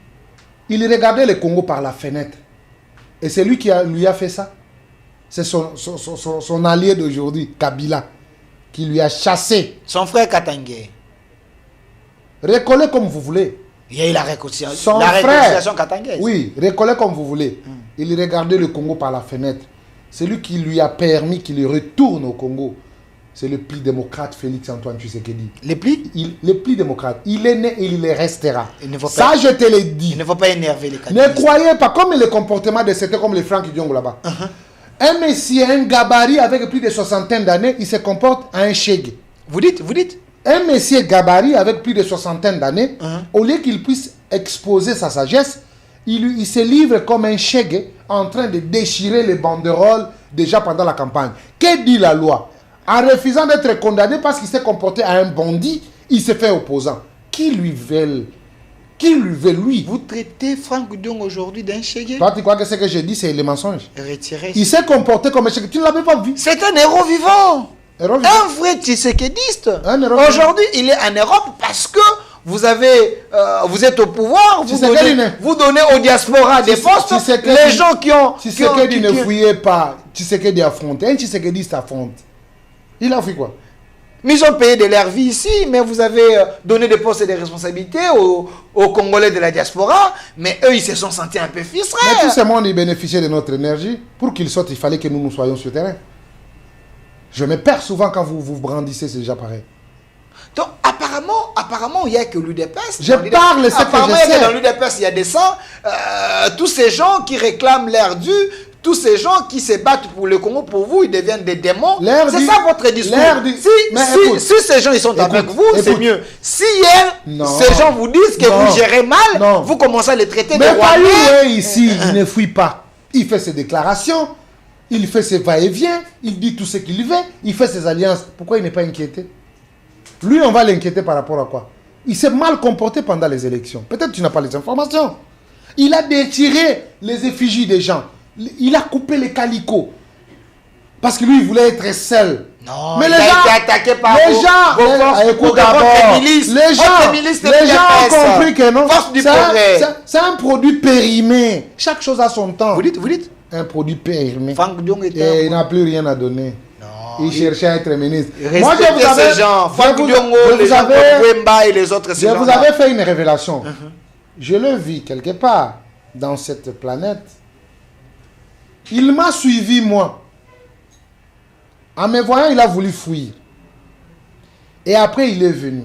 il regardait le Congo par la fenêtre. Et c'est lui qui lui a fait ça. C'est son allié d'aujourd'hui, Kabila, qui lui a chassé. Son frère Katangé. Recollez comme vous voulez. Il y a eu la réconciliation. Son réconciliation Katangé. Oui, recollez comme vous voulez. Il regardait le Congo par la fenêtre. C'est lui qui lui a permis qu'il retourne au Congo. C'est le pli démocrate Félix Antoine Tshisekedi. Le pli Le pli démocrate. Il est né et il le restera. Ça, je te l'ai dit. Il ne faut pas énerver les candidats. Ne croyez pas, comme le comportement de certains comme les Franck Diongo là-bas. Un monsieur, un gabarit avec plus de 60 d'années, il se comporte à un chèque. Vous dites Un monsieur gabarit avec plus de 60 d'années, au lieu qu'il puisse exposer sa sagesse, il se livre comme un chèque en train de déchirer les banderoles déjà pendant la campagne. Que dit la loi? En refusant d'être condamné parce qu'il s'est comporté à un bandit, il s'est fait opposant. Qui lui veut lui? Vous traitez Franck Diong aujourd'hui d'un chèque? Toi, tu crois que ce que je dis, c'est le mensonge? Retirez. Il s'est comporté comme un chèque. Tu ne l'avais pas vu? C'est un héros vivant. Un vrai Tshisekediste. Aujourd'hui, il est en Europe parce que vous êtes au pouvoir, vous donnez aux diasporas des postes, les gens qui ont... Tshisekedi ne fouillait pas, Tshisekedi affronte. Un Tshisekediste affronte. Il a fait quoi? Mais ils ont payé de leur vie ici, mais vous avez donné des postes et des responsabilités aux Congolais de la diaspora, mais eux, ils se sont sentis un peu fistrés. Mais tout ce monde, ils bénéficiaient de notre énergie. Pour qu'ils sortent, il fallait que nous soyons sur le terrain. Je me perds souvent quand vous brandissez, c'est déjà pareil. Donc, apparemment, il n'y a que l'UDPS. Je parle, c'est que je sais. Dans l'UDPS, il y a des sangs. Tous ces gens qui réclament l'air dû, tous ces gens qui se battent pour le Congo, pour vous, ils deviennent des démons. C'est ça votre discours. Si ces gens ils sont avec vous, c'est mieux. Si ces gens vous disent que vous gérez mal, vous commencez à les traiter de rois. Mais ici, il ne fuit pas. Il fait ses déclarations, il fait ses va-et-vient, il dit tout ce qu'il veut, il fait ses alliances. Pourquoi il n'est pas inquiété? Lui, on va l'inquiéter par rapport à quoi? Il s'est mal comporté pendant les élections. Peut-être que tu n'as pas les informations. Il a détiré les effigies des gens. Il a coupé les calicots. Parce que lui, il voulait être seul. Non, mais il a été attaqué par les gens. Écoute d'abord. Les gens ont compris que non. C'est un produit périmé. Chaque chose a son temps. Vous dites un produit périmé. Franck Diong était il n'a plus rien à donner. Il cherchait à être ministre. Moi, je vous avais, ces gens, Franck Diongo, les gens comme Wemba et les autres. Je vous avais fait une révélation. Je le vis quelque part dans cette planète. Il m'a suivi, moi. En me voyant, il a voulu fuir. Et après, il est venu.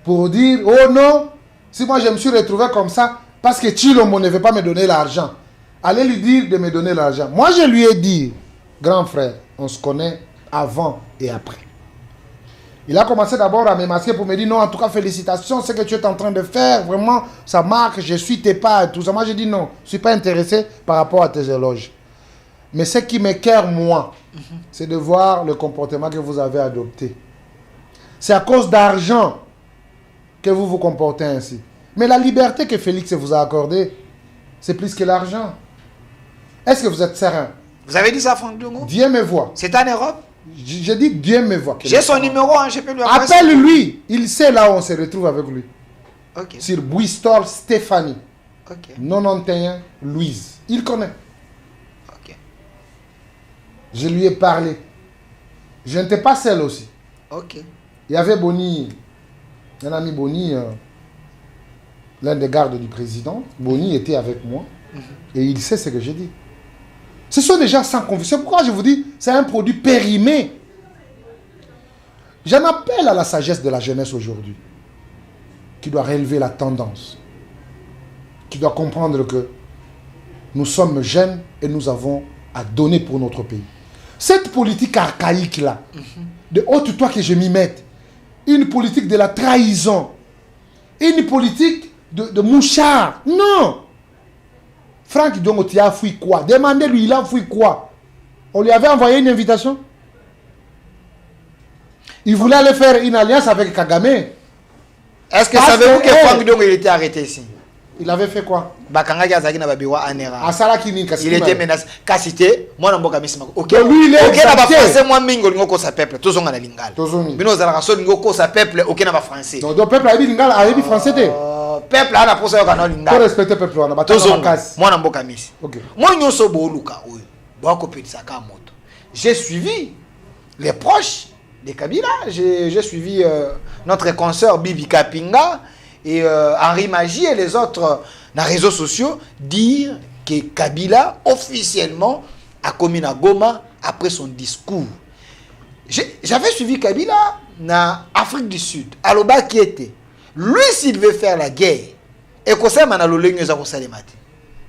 Pour dire, oh non, si moi je me suis retrouvé comme ça, parce que Chilombo ne veut pas me donner l'argent. Allez lui dire de me donner l'argent. Moi, je lui ai dit, grand frère, on se connaît avant et après. Il a commencé d'abord à me masquer pour me dire, non, en tout cas, félicitations, ce que tu es en train de faire, vraiment, ça marque, je suis tes pas, tout ça. Moi, j'ai dit non, je ne suis pas intéressé par rapport à tes éloges. Mais ce qui m'écoeure, moi, c'est de voir le comportement que vous avez adopté. C'est à cause d'argent que vous vous comportez ainsi. Mais la liberté que Félix vous a accordée, c'est plus que l'argent. Est-ce que vous êtes serein? Vous avez dit ça, Franck Diongo? Dieu me voit. C'est en Europe? Je dis Dieu me voit. J'ai son numéro, hein, je peux lui appeler. Appelle-lui. Il sait là où on se retrouve avec lui. Okay. Sur Bouistol Stéphanie. Okay. 91 Louise. Il connaît. Okay. Je lui ai parlé. Je n'étais pas seul aussi. Okay. Il y avait Boni, un ami Boni, l'un des gardes du président. Boni était avec moi. Et il sait ce que j'ai dit. Ce sont des gens sans conviction. Pourquoi je vous dis, c'est un produit périmé. J'en appelle à la sagesse de la jeunesse aujourd'hui, qui doit relever la tendance, qui doit comprendre que nous sommes jeunes et nous avons à donner pour notre pays. Cette politique archaïque-là, de haute toi que je m'y mette, une politique de la trahison, une politique de mouchard. Non. Franck Diongo, tu as fui quoi? Demandez-lui, il a fui quoi? On lui avait envoyé une invitation. Il voulait aller faire une alliance avec Kagame. Est-ce que savez-vous que Franck Diongo il était arrêté ici? Il avait fait quoi? Il était menacé. Kasité, moi je suis menacé. Ok, lui il est français, moi mingo lingo sa peuple. Tous on a lingala. Bino zala raso lingo sa peuple, ok na ba français. Donc le peuple a dit lingala, a dit français té. Peuple a la posa yo kana lingala. Faut respecter peuple wana ba tous moi na mboka misi. OK. Moi nyonso bo luka oyo. Ba ko petisa ka moto. J'ai suivi les proches de Kabila, j'ai suivi notre consoeur Bibi Kapinga et Henri Magie et les autres dans les réseaux sociaux dire que Kabila officiellement a commis na Goma après son discours. J'avais suivi Kabila en Afrique du Sud, à l'Oba qui était. Lui, s'il veut faire la guerre, et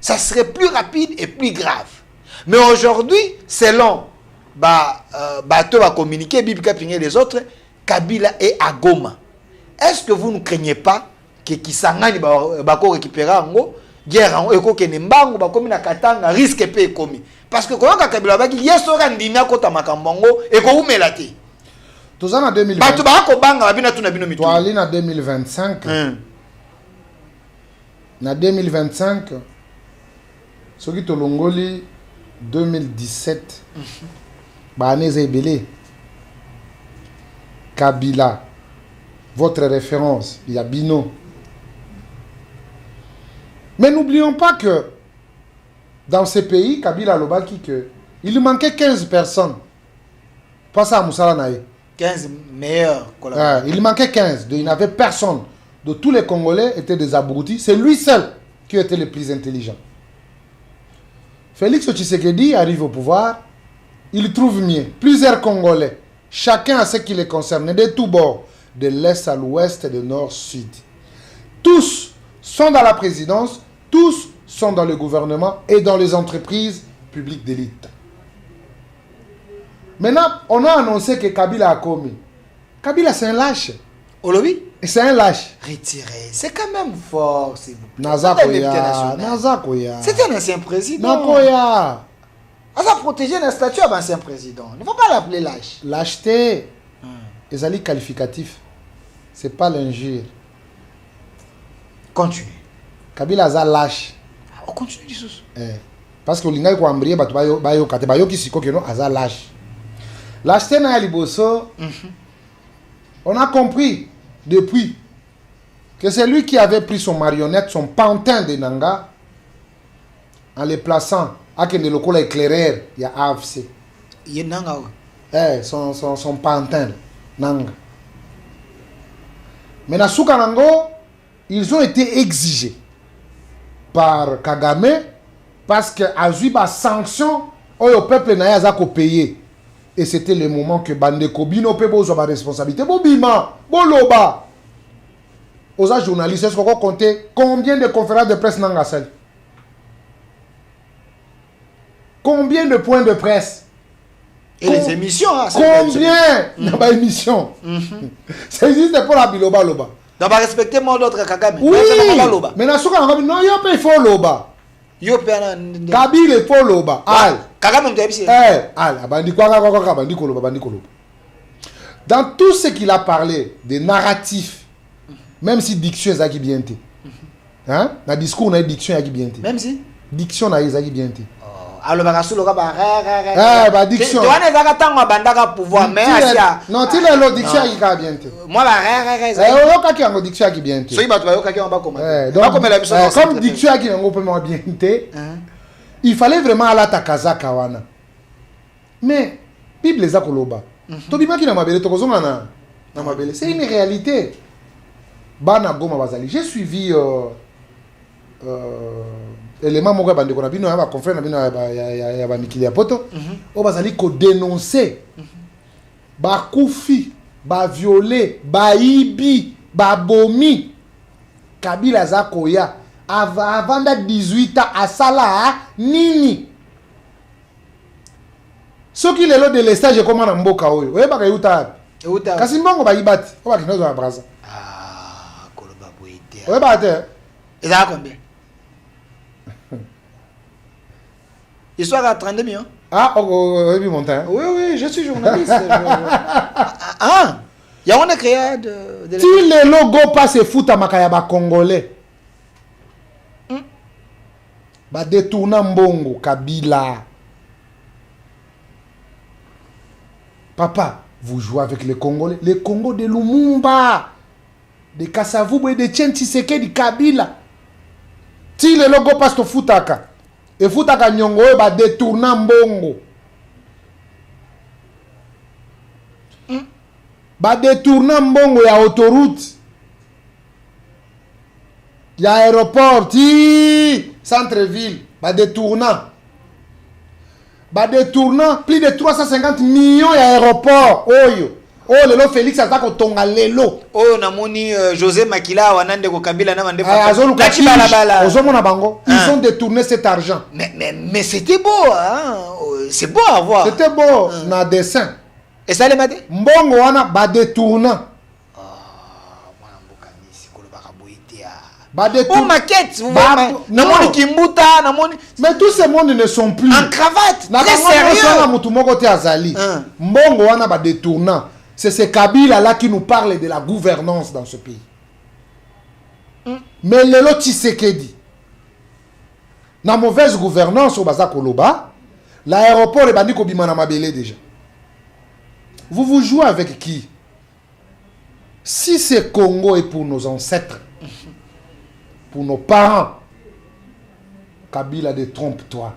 ça serait plus rapide et plus grave. Mais aujourd'hui, selon Bateau va communiquer, Bibi Kapinga et les autres, Kabila est à Goma. Est-ce que vous ne craignez pas que Kisangani va récupérer en gros, guerre en éco que Nembango va commis na Katanga risque pe commis. Parce que quand Kabila va dire sera ndimia kota makambongo et ko umelati. Tous en 2020. Bato ba ko banga babina tuna bino mitu. Toi ali na 2025. Na 2025 soki to longoli 2017. Baneze Ebele. Kabila. Votre référence, il y a Bino. Mais n'oublions pas que dans ces pays, Kabila Lobaki, il manquait 15 personnes. Pas ça à Moussala Naï. 15 meilleurs collaborateurs. Il manquait 15. Il n'avait personne. De tous les Congolais étaient des abrutis. C'est lui seul qui était le plus intelligent. Félix Tshisekedi arrive au pouvoir. Il trouve mieux. Plusieurs Congolais. Chacun a ce qui les concerne. De tous bords. De l'est à l'ouest et de nord-sud. Tous sont dans la présidence. Tous sont dans le gouvernement et dans les entreprises publiques d'élite. Maintenant, on a annoncé que Kabila a commis. Kabila, c'est un lâche. Olobi? C'est un lâche. Retiré. C'est quand même fort, s'il vous plaît. Nazakoya. C'est un ancien président. Nakoya. On a protégé la statue d'un ancien président. Il ne faut pas l'appeler lâche. Lâcheté. Les alliés qualificatifs. Ce n'est pas l'injure. Continue. Kabila a lâche. On continue du sous. Parce que l'ingay ko ambrié bayo kate bayo ki siko keno aza lâche. Lâcheté na liboso. On a compris depuis que c'est lui qui avait pris son marionnette, son pantin de Nanga, en les plaçant à Kende Lokola éclaireur, il y a AFC. Il y a Nanga. Son pantin, Nanga. Mais dans Soukanango, ils ont été exigés par Kagame parce que Azuba sanction au peuple n'a pas payé. Et c'était le moment que Bandeko Bino Pebo soit ma responsabilité. Bobima, Boloba. Aux journalistes, est-ce qu'on compter combien de conférences de presse n'en a celle? Combien de points de presse? Et les émissions, hein, combien d'émissions? C'est juste pour la Biloba Loba. Donc, va respecter mon autre Kagame. Oui, mais dans ce cas, non, il faut Loba. Kabila il faut Loba. Al. Dans tout ce qu'il a parlé, des narratifs, même si diction est qui bien été. Hein? Dans le discours, on a diction qui bien été. Même si diction est qui bien été. Alors, diction. Pouvoir, mais non, tu l'as le diction qui bien été. Moi, diction qui bien été. Comme diction qui bien été. Il fallait vraiment aller à Takaza Kawana. Mais, Bible les a koloba. C'est une réalité. J'ai suivi élément mon bande qu'on a bino ya confrère na bino ya ba mikili ya poto o bazali ko dénoncer ba kufi ba violer ba ibi ba bomi Kabila zakoya avant 18 ans à sala nini soki lelo de l'estage comment na mboka oyo oyeba ka yuta kasi mbongo ba ibati o ba kinazo na braza koloba boyete Oui, bah, Et ça a combien? Histoire à 32 millions. Ah, oui, montant. Oui, je suis journaliste. Ah, il y a on a créé de... Si les logos passent foot à Makayaba Congolais, bah détourner Mbongo, Kabila. Papa, vous jouez avec les Congolais. Les Congos de Lumumba, de Kasavubu et de Tien Tshisekedi, Kabila. Si les logos passent au footaka, et footaka Nyongo, bah détourner Mbongo. Bah détourner Mbongo, il y a autoroute. Il y a aéroport, centre-ville, bah détournant. Bah détournant, plus de 350 millions il y a aéroport. Oh, lelo Félix Azako tonga lelo. Oh, namoni José Makila wanande ko Kabila na mande bango. Ils ont détourné cet argent. Mais c'était beau, hein. C'est beau à voir. C'était beau, na dessin. Et ça les maté? Mbongo wana ba détournant. Oh, maquette, vous voyez, namoni Kimbuta, namoni. Mais tous ces mondes ne sont plus. En cravate, très sérieux. Mbongo wana ba détournant. C'est ce Kabila là qui nous parle de la gouvernance dans ce pays. Mais lelo Tshisekedi, na mauvaise gouvernance au Baza Koloba, l'aéroport est bandi kobima na mabele déjà. Vous jouez avec qui? Si ce Congo est pour nos ancêtres, pour nos parents, Kabila détrompe-toi.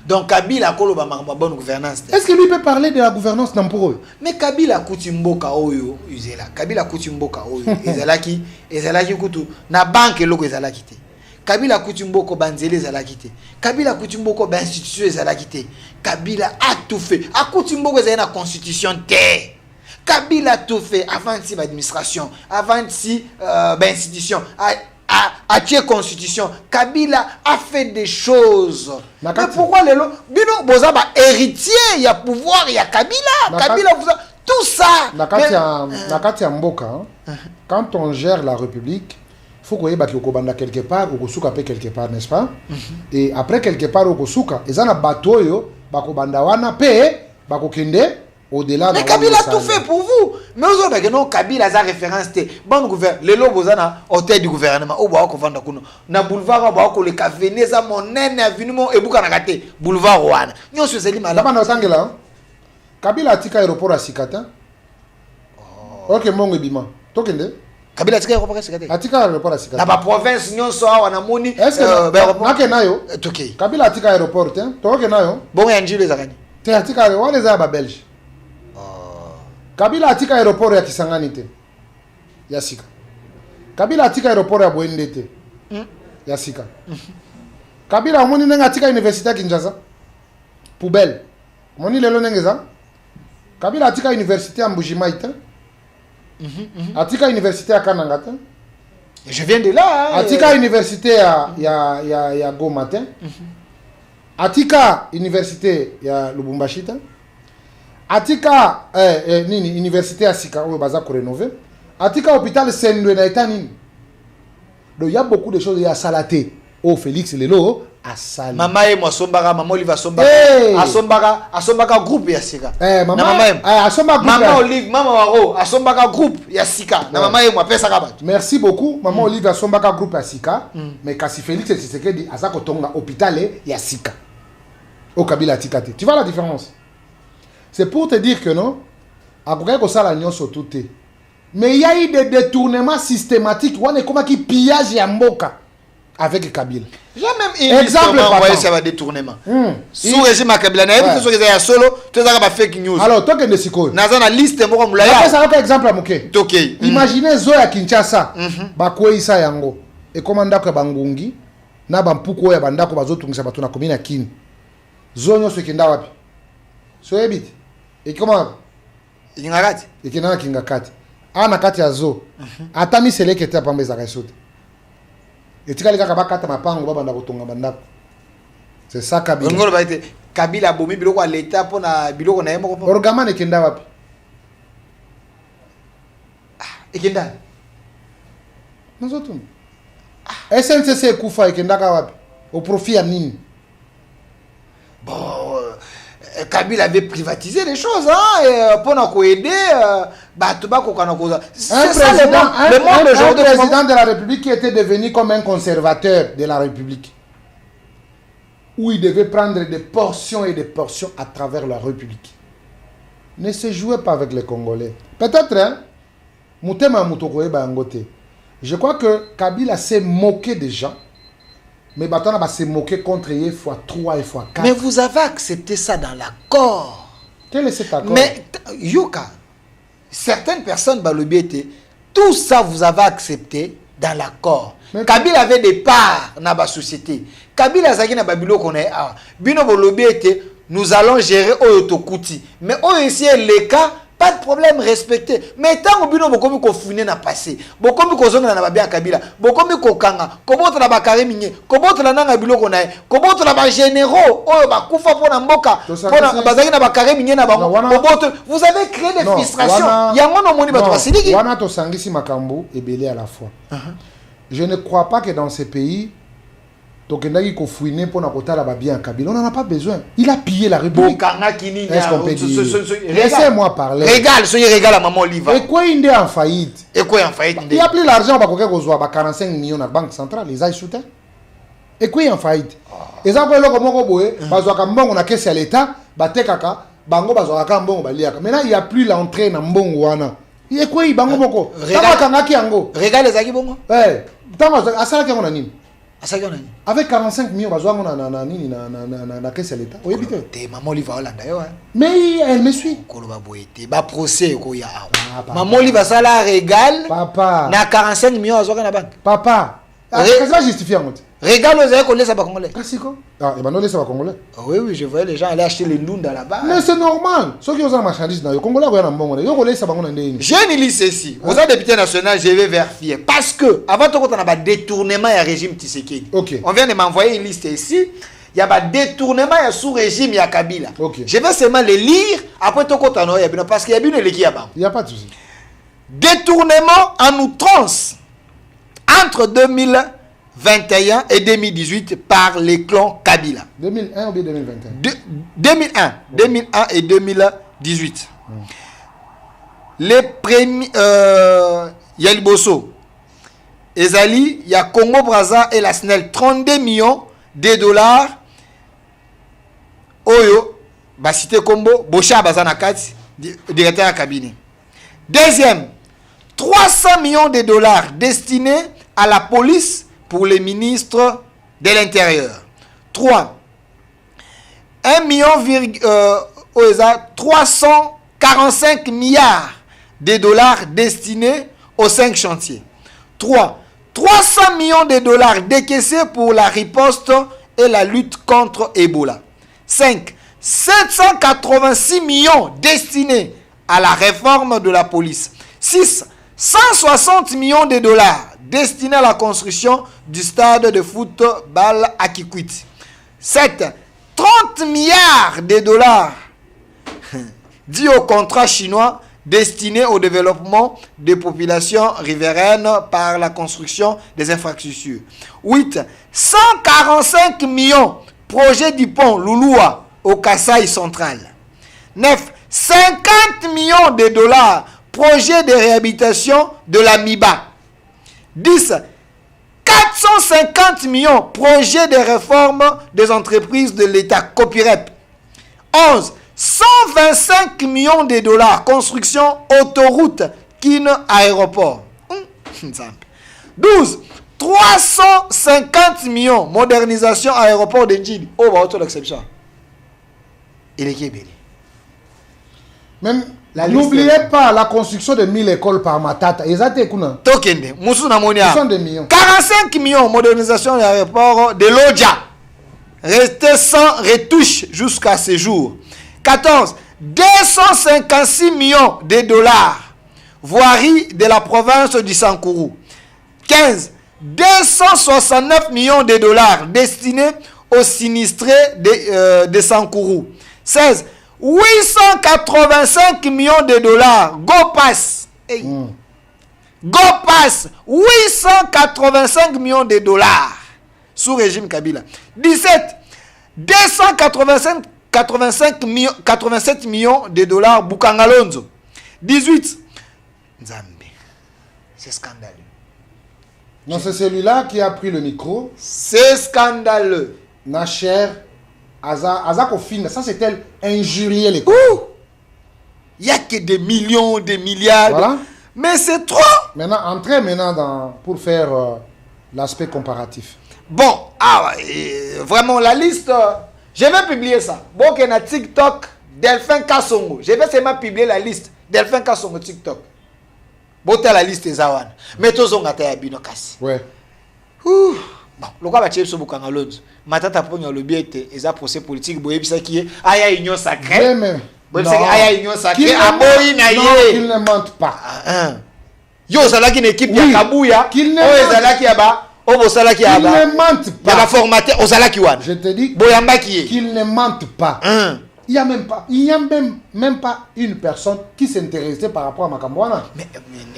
Donc Kabila koloba ma bonne gouvernance. Est-ce que lui peut parler de la gouvernance n'amporo? Mais Kabila kutimboka oyo uzela. Kabila kutimboka oyo ezalaki kutu na banque loko ezalaki te. Kabila kutimboka banzele ezalaki te. Kabila kutimboka ba institution ezalaki te. Kabila a tout fait. A kutimboka ezala na constitution te. Kabila a tout fait avant si administration, avant si institution. A tué constitution. Kabila a fait des choses. Mais pourquoi les lots Bino boza ba héritier, il y a pouvoir, il y a Kabila. Kabila tout ça. Nakati ya mboka, quand on gère la République, il faut qu'on y ait banda quelque part ou kosuka pe quelque part, n'est-ce pas? Et après quelque part ou kosuka, ezana bato yo bako banda wana pe bako kende au-delà. Mais Kabila a tout fait pour vous. Mais vous avez que non, Kabila a référence. Bon gouvernement, les lobos à hôtel du gouvernement. Au Baoko Vandakuno. Na boulevard Baoko, le café, Neza, mon nène, avenue, et Boukanagate, boulevard Ouane. Nous sommes allés malades. Kabila a tika aéroport à Sikata. Ok, mon bima. Tokende. Kabila a tika aéroport à Sikata. A tika aéroport à Sikata. Na ba province, nous sommes à Namoni. Est-ce que Nake nayo? Toké. Kabila a tika aéroport, hein? Toké nayo? Bon, Yanji les Arani. Te a tika aéroport, les Arabes belges. Kabila atika aéroport ya Kisangani te. Ya Sika. Kabila atika aéroport ya Bwende te. Ya Sika. Kabila omoni nenga atika université ya Kinshasa. Poubelle. Moni lelo nengeza. Kabila atika université ya Mbujimai te. Atika université ya Kananga te. Je viens de là. Atika université ya Goma te. Atika université ya Lubumbashi te. Atika université à Sika où baza ko rénover. Atika hôpital Sendwe na etanini. Donc il y a beaucoup de choses, il y a salaté. Oh Félix lelo a salé. Mama et moi sombara, maman Olive sombara. Asombaka groupe ya Sika. Maman asomba groupe. Maman Olive, maman Waro, asombaka groupe ya Sika. Na maman et moi pesa ka bato. Merci beaucoup. Maman Olive asombaka groupe ya Sika, mais kasi Félix Tshisekedi azako tonga hôpital ya Sika. Au Kabila Tikate. Tu vois la différence? C'est pour te dire que non, après que ça la nyonso tout est. Mais il y a eu des détournements systématiques. On est comme qui pillage ya mboka avec Kabila. J'ai même exemple envoyé ça va détournement. Sous régime Kabila na yeba que ça solo, tu as pas fake news. Alors toi que ne siko. Na za na liste moko mulaya. Après ça un exemple à moké. OK. Imaginez zo ya Kinshasa. Ba kwesa yango. Et comment ndako bangungi na bampuko ya bandako bazotungisa bato na komina kini. Zo nyonso kenda wapi? So ebit. Et comment Ingakati? Et kina kingakati. Ana kati ya zo. Atami seleke te pamba ezaka sote. Et tika lika kabakata mapango baba ndako tonga bandako. C'est ça Kabila. Ngolo ba ite Kabila bomi biloko l'état pona biloko na yemo ko. Orgama kenda wapi? Ekenda. Nous autres. SNCC Koufa et Kendaka Wapi. Au profit à Nini. Bon, Kabila avait privatisé les choses, hein, et pour aider, c'est Un ça le monde aujourd'hui. Président de la République qui était devenu comme un conservateur de la République, où il devait prendre des portions et des portions à travers la République. Ne se jouez pas avec les Congolais. Peut-être, hein, Moutema Moutokoye Bangote. Je crois que Kabila s'est moqué des gens, mais Batana va se moquer contre eux fois 3 et fois 4. Mais vous avez accepté ça dans l'accord. Quel est cet accord? Mais, Yuka, certaines personnes, tout ça vous avez accepté dans l'accord. Kabila avait des parts dans la société. Kabila Zaki na Babilo connaît. Bino Bolobi était, nous allons gérer Oyotokouti. Mais ici, les cas, pas de problème, respecté. Mais tant que Bino Bokomi ko fouine na passé, Bokomi ko zonga na babia Kabila, Bokomi ko kanga, Koboto na bakare minye, Koboto na nanga bilo konae, Koboto na ba généraux, Bakufa pour na mboka, pour na bazaki na bakare minye na bango, Koboto, vous avez créé des frustrations. Yango no moni bato basiliki. Wana to sangisi makambo et belé à la fois. Je ne crois pas que dans ces pays, Tokendaki ko fouiner pour na kotala ba bien Kabila, on n'en a pas besoin. Il a pillé la République. Est-ce qu'on peut dire? Laissez-moi parler. Régale, soyez régale à maman Oliva. Et quoi il est en faillite? Et quoi en faillite? Il a pris l'argent pour que 45 millions à la banque centrale, les a soutenu. Et quoi il est en faillite? Et ça pour le comment boé, bazoaka mbongo na caisse à l'état, batekaka, bango bazoaka mbongo baliaka. Maintenant il n'y a plus l'entrée na mbongo wana. Et quoi il bango moko? Régale les aki bongo? Ouais. Asala ki ngona nini? Avec 45 millions, na caisse à l'état. Oui, maman Oliva Hollande. Mais elle me suit. Procès maman Oliva Sala régale. Papa. Na 45 millions à la banque. Papa. Qu'est-ce que justifier en fait? Régale aux écoles, ça va congolais. Ah, et ben non, ça va congolais. Oui, je voyais les gens aller acheter les ndunda là-bas. Mais c'est normal. Ceux qui ont des marchandises, les Congolais, ils ont des marchandises. J'ai une liste ici. Aux députés nationaux, je vais vérifier. Parce que, avant tout, on a un détournement du régime Tshisekedi. Okay. On vient de m'envoyer une liste ici. Il y a un détournement sous régime de Kabila. Okay. Je vais seulement les lire. Après, tout le monde, parce qu'il y a une équipe là-bas. Il n'y a pas de souci. Détournement en outrance entre 2021 et 2018 par les clans Kabila. 2001 ou 2021? 2001 et 2018. Les premiers... Yaliboso, Ezali, il y a Congo Brazza et la SNEL, 32 millions de dollars. Oyo, Basité Combo, Bocha Bazanakati, directeur à cabinet. Deuxième, 300 millions de dollars destinés à la police pour les ministres de l'Intérieur. 3. 345 milliards de dollars destinés aux 5 chantiers. 3. 300 millions de dollars décaissés pour la riposte et la lutte contre Ebola. 5. 786 millions destinés à la réforme de la police. 6. 160 millions de dollars destinés à la construction du stade de football à Kikwit. 7. 30 milliards de dollars dits au contrat chinois destiné au développement des populations riveraines par la construction des infrastructures. 8. 145 millions projet du pont Louloua au Kasaï central. 9. 50 millions de dollars projet de réhabilitation de la MIBA. 10. 450 millions projet de réforme des entreprises de l'État, copyright. 11. 125 millions de dollars construction autoroute Kin aéroport. 12. 350 millions modernisation aéroport de Njili. Oh, bah, auto l'exception. Il est qui même n'oubliez pas la construction de 1000 écoles par Matata. Tokende, Moussou Monia. 45 millions modernisation de l'aéroport de Lodja. Resté sans retouche jusqu'à ce jour. 14. 256 millions de dollars. Voirie de la province du Sankourou. 15. 269 millions de dollars destinés aux sinistrés de Sankourou. 16. 885 millions de dollars. Go pass. Hey. Go Pass, 885 millions de dollars sous régime Kabila. 17, 87 millions de dollars Bukangalonzo. 18, Nzambe. C'est scandaleux. Non, c'est celui-là qui a pris le micro. C'est scandaleux. Nacher, Azako Finga, ça c'était injurier les. Il n'y a que des millions, des milliards. Voilà. Mais c'est trop. Maintenant, entrez maintenant pour faire l'aspect comparatif. Bon, vraiment la liste, je vais publier ça. Bon, qu'il y a TikTok, Delphin Kassongo. Je vais seulement publier la liste. Delphin Kassongo TikTok. Bon, tu as la liste des Awan. Mais tous ont gâté à Binokasi. Ouais. Bon, le cas va tirer sur Bukangalonzo. Matata pour le bien et ça procès politique. Boye bisa qui est aya union sacrée. Boye bisa aya union sacrée. Aboyi na ye. Qu'il ne mente pas. Yo zala qui une équipe ya Kabuya. Qu'il ne zala qui aba. Obo zala qui aba. Qu'il ne mente pas. Il va formater au zala qui wan. Je te dis. Boyamba qui est. Qu'il ne mente pas. Il n'y a même pas une personne qui s'intéressait par rapport à Makambouana.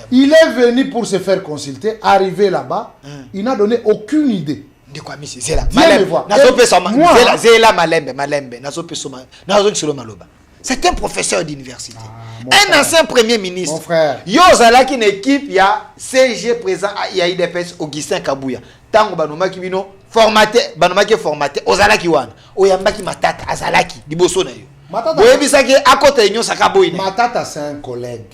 Il est venu pour se faire consulter, arrivé là-bas, il n'a donné aucune idée. De quoi, monsieur? C'est là. C'est un professeur d'université. Un ancien premier ministre. Mon frère. Yo zalaki une équipe, il y a CG présent, il y a IDPS Augustin Kabuya. Tango banoma ki bino formaté, banoma ki formaté, ozalaki wana. Oyambaki matata azalaki liboso na yo. Matata. Boye bisaki à côté nyo sakaboyi. Matata c'est un collègue.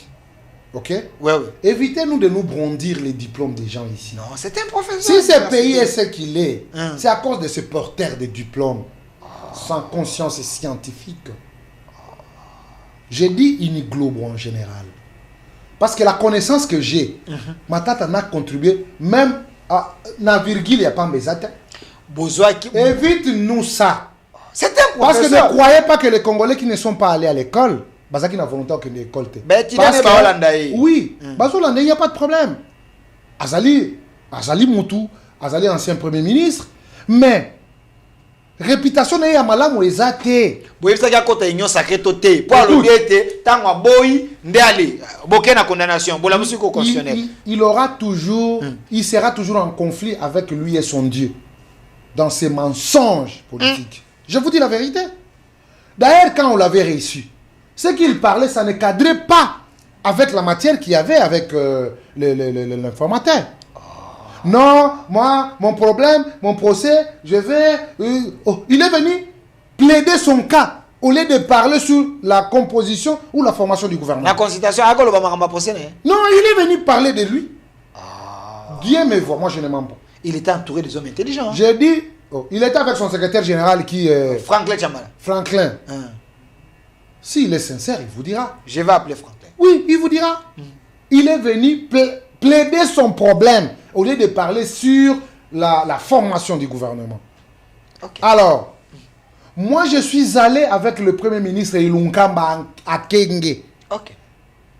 OK? Ouais. Évitez-nous de nous brandir les diplômes des gens ici. Non, c'est un professeur. Si ce pays est ce qu'il est, c'est à cause de ce porteur de diplômes sans conscience scientifique. J'ai dit Iniglobo en général. Parce que la connaissance que j'ai, Matata n'a contribué même à la virgule, il n'y a pas mbezata. Évite-nous ça. C'est un Parce que professeur. ne croyez pas que les Congolais qui ne sont pas allés à l'école, Bazaki n'a volonté que l'école. Oui, il n'y a pas de problème. Azali Moutou, Azali ancien premier ministre, mais réputation n'est pas malade ezate. Boye bisaki à côté nyo sacré toté. Pour le biete, tango boyi ndale. Boké na condamnation, bola musico constitutionnel. Il aura toujours, il sera toujours en conflit avec lui et son Dieu dans ses mensonges politiques. Je vous dis la vérité. D'ailleurs, quand on l'avait reçu, ce qu'il parlait, ça ne cadrait pas avec la matière qu'il y avait avec l'informateur. Non, moi, mon problème, mon procès, je vais... il est venu plaider son cas au lieu de parler sur la composition ou la formation du gouvernement. La consultation, non, il est venu parler de lui. Dieu me voit, moi je ne mens pas. Il était entouré des hommes intelligents. J'ai dit, il était avec son secrétaire général qui est... Franklin Chamala. Franklin. S'il est sincère, il vous dira. Je vais appeler Franklin. Oui, il vous dira. Il est venu plaider son problème au lieu de parler sur la formation du gouvernement. Okay. Alors, moi je suis allé avec le premier ministre Ilunkamba à Kenge. Okay.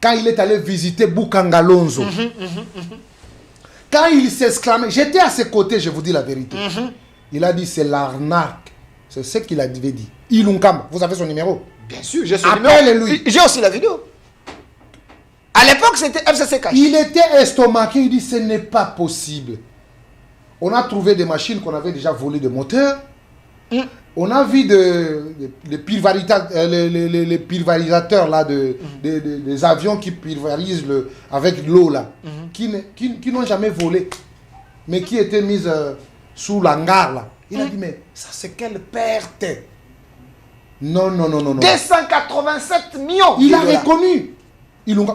Quand il est allé visiter Bukangalonzo. Quand il s'exclamait, j'étais à ses côtés, je vous dis la vérité. Il a dit c'est l'arnaque. C'est ce qu'il avait dit. Ilunkamba, vous avez son numéro? Bien sûr, j'ai son numéro. Lui. J'ai aussi la vidéo. À l'époque, c'était FCC caché. Il était estomaqué, il dit ce n'est pas possible. On a trouvé des machines qu'on avait déjà volées de moteurs. On a vu les pulvérisateurs là, des avions qui pulvérisent avec l'eau là, qui n'ont jamais volé, mais qui étaient mises sous l'hangar là. Il a dit, mais ça c'est quelle perte? Non. 287 millions. Il a reconnu.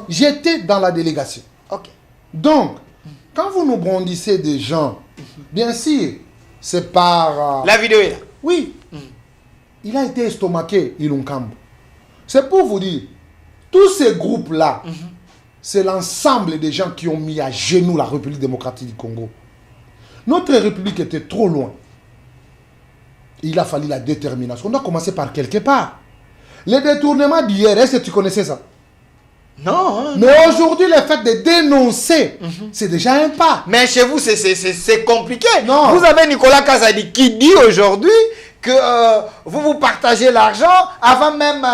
J'étais dans la délégation. Ok. Donc, quand vous nous brandissez des gens, bien sûr, c'est par... La vidéo est là. Oui. Il a été estomaqué, Ilunkambo. C'est pour vous dire, tous ces groupes-là, c'est l'ensemble des gens qui ont mis à genoux la République démocratique du Congo. Notre République était trop loin. Il a fallu la détermination. On doit commencer par quelque part. Les détournements d'hier, est-ce que tu connaissais ça? Non. Mais aujourd'hui, le fait de dénoncer, c'est déjà un pas. Mais chez vous, c'est compliqué. Non. Vous avez Nicolas Kazadi qui dit aujourd'hui que vous partagez l'argent avant même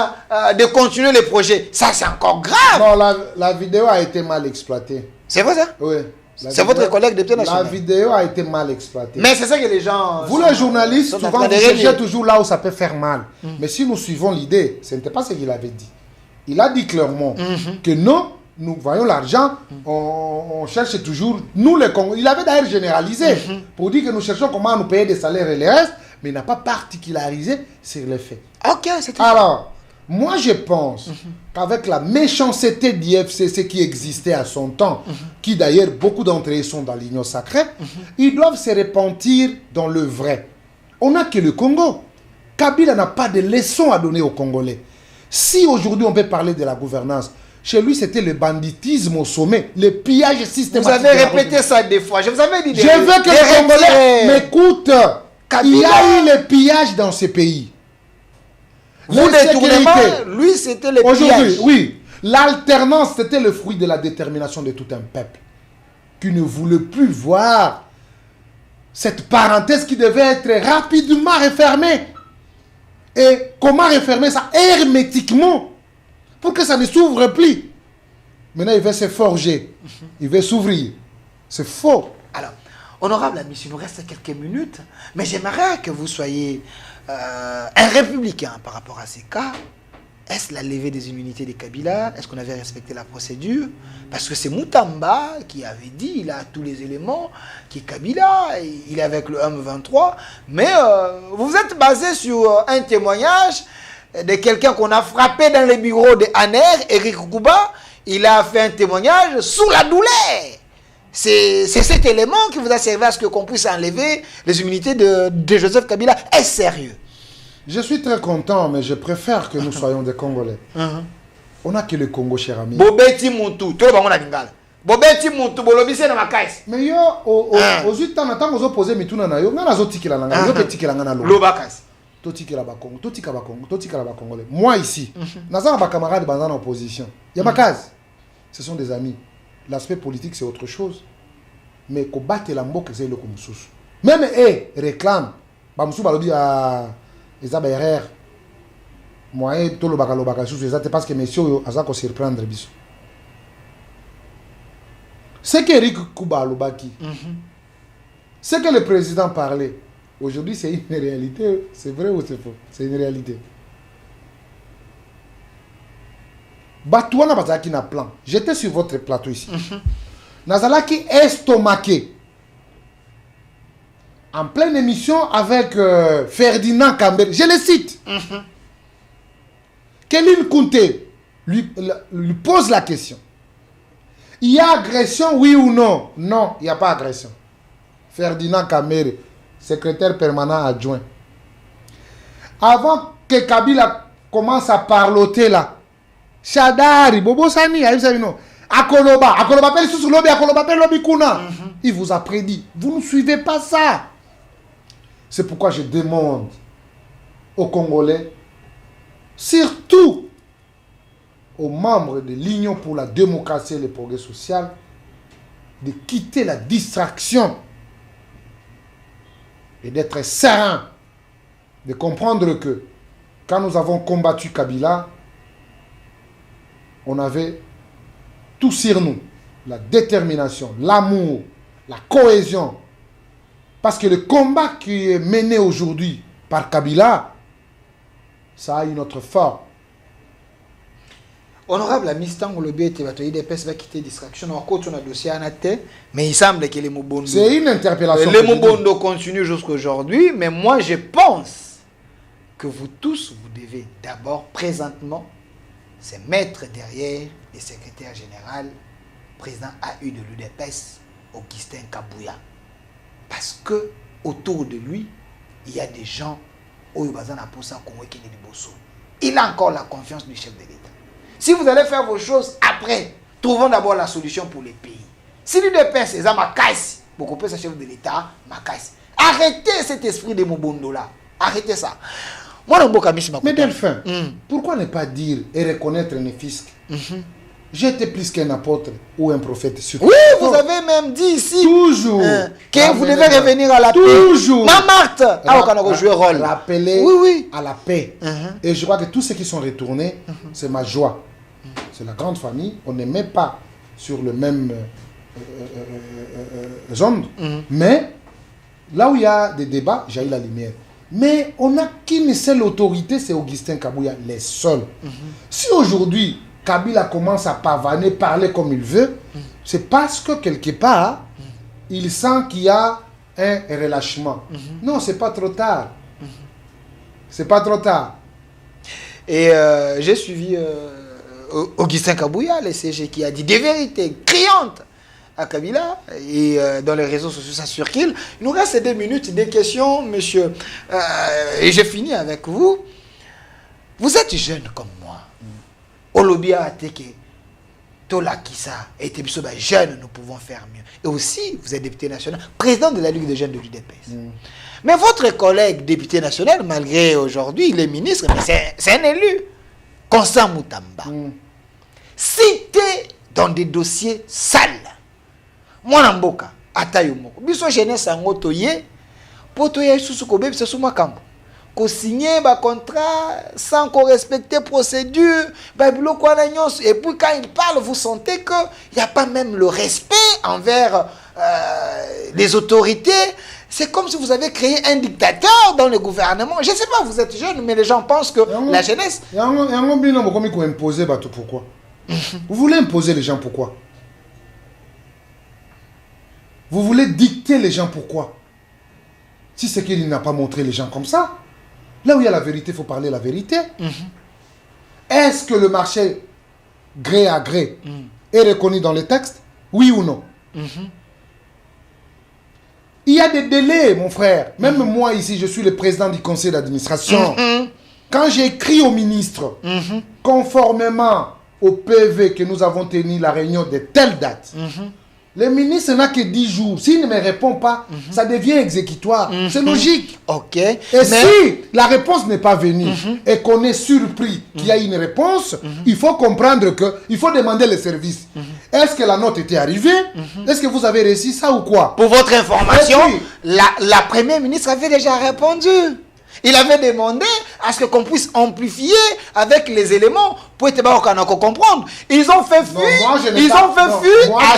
de continuer les projets. Ça, c'est encore grave. Non, la vidéo a été mal exploitée. C'est vrai ça? Oui. C'est votre collègue député national. La vidéo a été mal exploitée. Mais c'est ça que les gens... Vous les journalistes, sont en souvent train vous de cherchez régler. toujours là où ça peut faire mal. Mais si nous suivons l'idée, ce n'était pas ce qu'il avait dit. Il a dit clairement que non, nous voyons l'argent, on cherche toujours, nous les Congolais. Il avait d'ailleurs généralisé pour dire que nous cherchons comment nous payer des salaires et les restes, mais il n'a pas particularisé sur les faits. Ok, c'était ça. Alors, moi je pense qu'avec la méchanceté d'IFCC qui existait à son temps, qui d'ailleurs beaucoup d'entre eux sont dans l'union sacrée, ils doivent se repentir dans le vrai. On n'a que le Congo. Kabila n'a pas de leçons à donner aux Congolais. Si aujourd'hui on peut parler de la gouvernance, chez lui c'était le banditisme au sommet, le pillage systématique. Vous avez répété ça des fois. Je vous avais dit... Je veux que les Congolais m'écoutent. Il y a eu le pillage dans ce pays. Vous détournement, lui c'était le aujourd'hui, pillage. oui. L'alternance, c'était le fruit de la détermination de tout un peuple qui ne voulait plus voir cette parenthèse qui devait être rapidement refermée. Et comment refermer ça hermétiquement pour que ça ne s'ouvre plus. Maintenant, il veut se forger. Il veut s'ouvrir. C'est faux. Alors, honorable ami, il nous reste quelques minutes, mais j'aimerais que vous soyez un républicain par rapport à ces cas. Est-ce la levée des immunités de Kabila? Est-ce qu'on avait respecté la procédure? Parce que c'est Moutamba qui avait dit, il a tous les éléments, qui est Kabila, il est avec le M23, mais vous êtes basé sur un témoignage de quelqu'un qu'on a frappé dans les bureaux de Aner, Eric Kouba. Il a fait un témoignage sous la douleur. C'est cet élément qui vous a servi à ce qu'on puisse enlever les immunités de Joseph Kabila. Est-ce sérieux? Je suis très content, mais je préfère que nous soyons des Congolais. On n'a que le Congo, cher ami. Bobeti Moutou, tout le monde a lingala. Bobeti Moutou, bolobise na makaisi. Mais yo, aux 8 ans, quand vous opposez Mituna na yo, ngana zo tikela nanga, yo pe tikela ngana lo. Lobakasi. To tikela ba Congo, to tikela ba Congo, to tikela ba Congolais. Moi ici, naza ba camarades dans l'opposition. Il y a ma case. Ce sont des amis. L'aspect politique c'est autre chose. Mais ko battre la mboka c'est le kumususu. Même réclame ba musu balobi a ezaba erreur. Moi to lo baka susu ezate parce que monsieur aza ko surprendre biso. C'est que Eric Kouba Lobaki. C'est que le président parlait. Aujourd'hui, c'est une réalité. C'est vrai ou c'est faux? C'est une réalité. Batouana Bazaki na plan. J'étais sur votre plateau ici. Nazalaki estomaqué. En pleine émission avec Ferdinand Kambere. Je le cite. Kéline Kounté lui pose la question. Il y a agression, oui ou non? Non, il n'y a pas agression. Ferdinand Kambere, secrétaire permanent adjoint. Avant que Kabila commence à parloter là, Chadari, Bobo Sani, Akoloba, Peli sous lobby, Akoloba Peli lobby Kuna. Il vous a prédit. Vous ne suivez pas ça. C'est pourquoi je demande aux Congolais, surtout aux membres de l'Union pour la démocratie et le progrès social, de quitter la distraction et d'être serein, de comprendre que quand nous avons combattu Kabila, on avait tout sur nous, la détermination, l'amour, la cohésion. Parce que le combat qui est mené aujourd'hui par Kabila, ça a une autre forme. Honorable ami, Stango Lobi était batoyi des PES va quitter distraction. En cours, on a dossier à Nate, mais il semble que les Mubondo. C'est une interpellation. Les Mubondo continuent jusqu'à aujourd'hui, mais moi je pense que vous tous, vous devez d'abord, présentement, se mettre derrière le secrétaire général, président AU de l'UDPS, Augustin Kabouya. Parce que autour de lui, il y a des gens il a encore la confiance du chef de l'État. Si vous allez faire vos choses après, trouvons d'abord la solution pour les pays. Si l'UDPS est à Makaïs, beaucoup plus chef de l'État, Makaïs. Arrêtez cet esprit de Mobondo là. Arrêtez ça. Moi, mais Delphin, pourquoi ne pas dire et reconnaître un fisc? J'étais plus qu'un apôtre ou un prophète. Oui, vous avez même dit ici toujours que vous devez revenir à la paix. Toujours. Marthe, rappeler oui. à la paix. Et je crois que tous ceux qui sont retournés, c'est ma joie. C'est la grande famille. On n'est même pas sur le même les ondes. Mais là où il y a des débats, jaillit la lumière. Mais on n'a qu'une seule autorité, c'est Augustin Kabouya, les seuls. Si aujourd'hui, Kabila commence à pavaner, parler comme il veut, c'est parce que quelque part, il sent qu'il y a un relâchement. Non, c'est pas trop tard. C'est pas trop tard. Et j'ai suivi Augustin Kabouya, le CG, qui a dit des vérités criantes à Kabila. Et dans les réseaux sociaux, ça circule. Il nous reste 2 minutes, des questions, monsieur. Et j'ai fini avec vous. Vous êtes jeune comme moi. Olobia Ateke, Tola Kissa, et Tebisoba, jeunes, nous pouvons faire mieux. Et aussi, vous êtes député national, président de la Ligue des jeunes de l'UDPS. Mais votre collègue député national, malgré aujourd'hui, il est ministre, mais c'est un élu, Constant Moutamba. Cité dans des dossiers sales. Moi, Mboka, Atayomoko, Biso jeunesse en otoye, Potoye Susukobe, c'est sous ma camp. Qu'on signe un contrat sans qu'on respecte procédure, et puis quand il parle, vous sentez qu'il n'y a pas même le respect envers les autorités. C'est comme si vous avez créé un dictateur dans le gouvernement. Je ne sais pas, vous êtes jeune, mais les gens pensent que la jeunesse... Pourquoi? Vous voulez imposer les gens, pourquoi? Vous voulez dicter les gens, pourquoi? Si c'est qu'il n'a pas montré les gens comme ça, là où il y a la vérité, il faut parler la vérité. Est-ce que le marché gré à gré est reconnu dans les textes? Oui ou non? Il y a des délais, mon frère. Même moi ici, je suis le président du conseil d'administration. Quand j'écris au ministre, conformément au PV que nous avons tenu la réunion de telle date, le ministre n'a que 10 jours. S'il ne me répond pas, ça devient exécutoire. C'est logique. Ok. Et si la réponse n'est pas venue et qu'on est surpris qu'il y a une réponse, il faut comprendre qu'il faut demander les services. Est-ce que la note était arrivée? Est-ce que vous avez réussi ça ou quoi? Pour votre information, la première ministre avait déjà répondu. Il avait demandé à ce qu'on puisse amplifier avec les éléments pour être comprendre. Ils ont fait fuir, à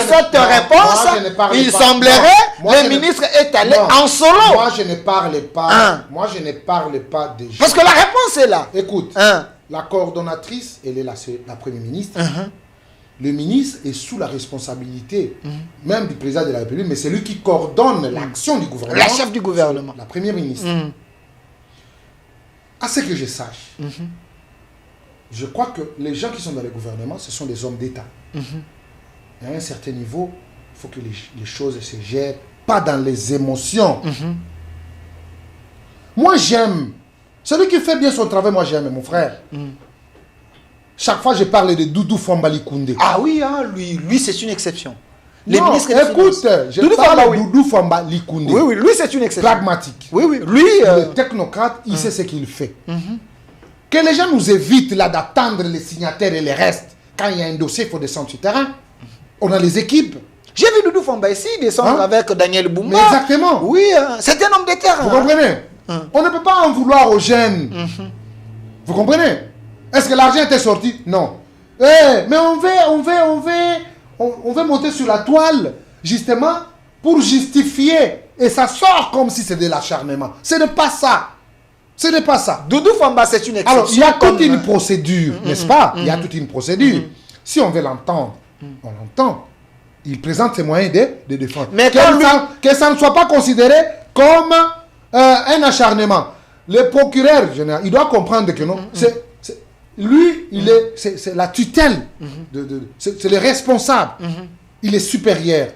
cette réponse. Il semblerait le ministre est allé en solo. Moi, je ne parle pas. Moi, je ne parle pas des gens. Parce que la réponse est là. Écoute, la coordonnatrice, elle est la première ministre. Le ministre est sous la responsabilité même du président de la République, mais c'est lui qui coordonne l'action du gouvernement. La chef du gouvernement. La première ministre. À ce que je sache, je crois que les gens qui sont dans le gouvernement, ce sont des hommes d'État. À un certain niveau, il faut que les choses se gèrent, pas dans les émotions. Moi, j'aime. Celui qui fait bien son travail, moi, j'aime, mon frère. Chaque fois, je parle de Doudou Fambali Koundé. Ah oui, hein, lui c'est une exception. Les ministres écoute, je parle de Doudou Fambali Koundé. Oui, lui c'est une exception. Pragmatique. Oui, lui... Le technocrate, il sait ce qu'il fait. Que les gens nous évitent là d'attendre les signataires et les restes. Quand il y a un dossier, il faut descendre sur le terrain. On a les équipes. J'ai vu Doudou Famba ici descendre avec Daniel Boumba. Mais exactement. Oui, c'est un homme de terrain. Vous comprenez? On ne peut pas en vouloir aux jeunes. Vous comprenez? Est-ce que l'argent était sorti? Non. Mais on veut monter sur la toile, justement, pour justifier. Et ça sort comme si c'était de l'acharnement. Ce n'est pas ça. Ce n'est pas ça. Doudou Famba, c'est une exception. Alors, il y a toute une procédure, n'est-ce pas? Il y a toute une procédure. Si on veut l'entendre, on l'entend. Il présente ses moyens de défense. Mais que ça ne soit pas considéré comme un acharnement. Le procureur général, il doit comprendre que non. Lui, c'est la tutelle, c'est le responsable. Il est supérieur.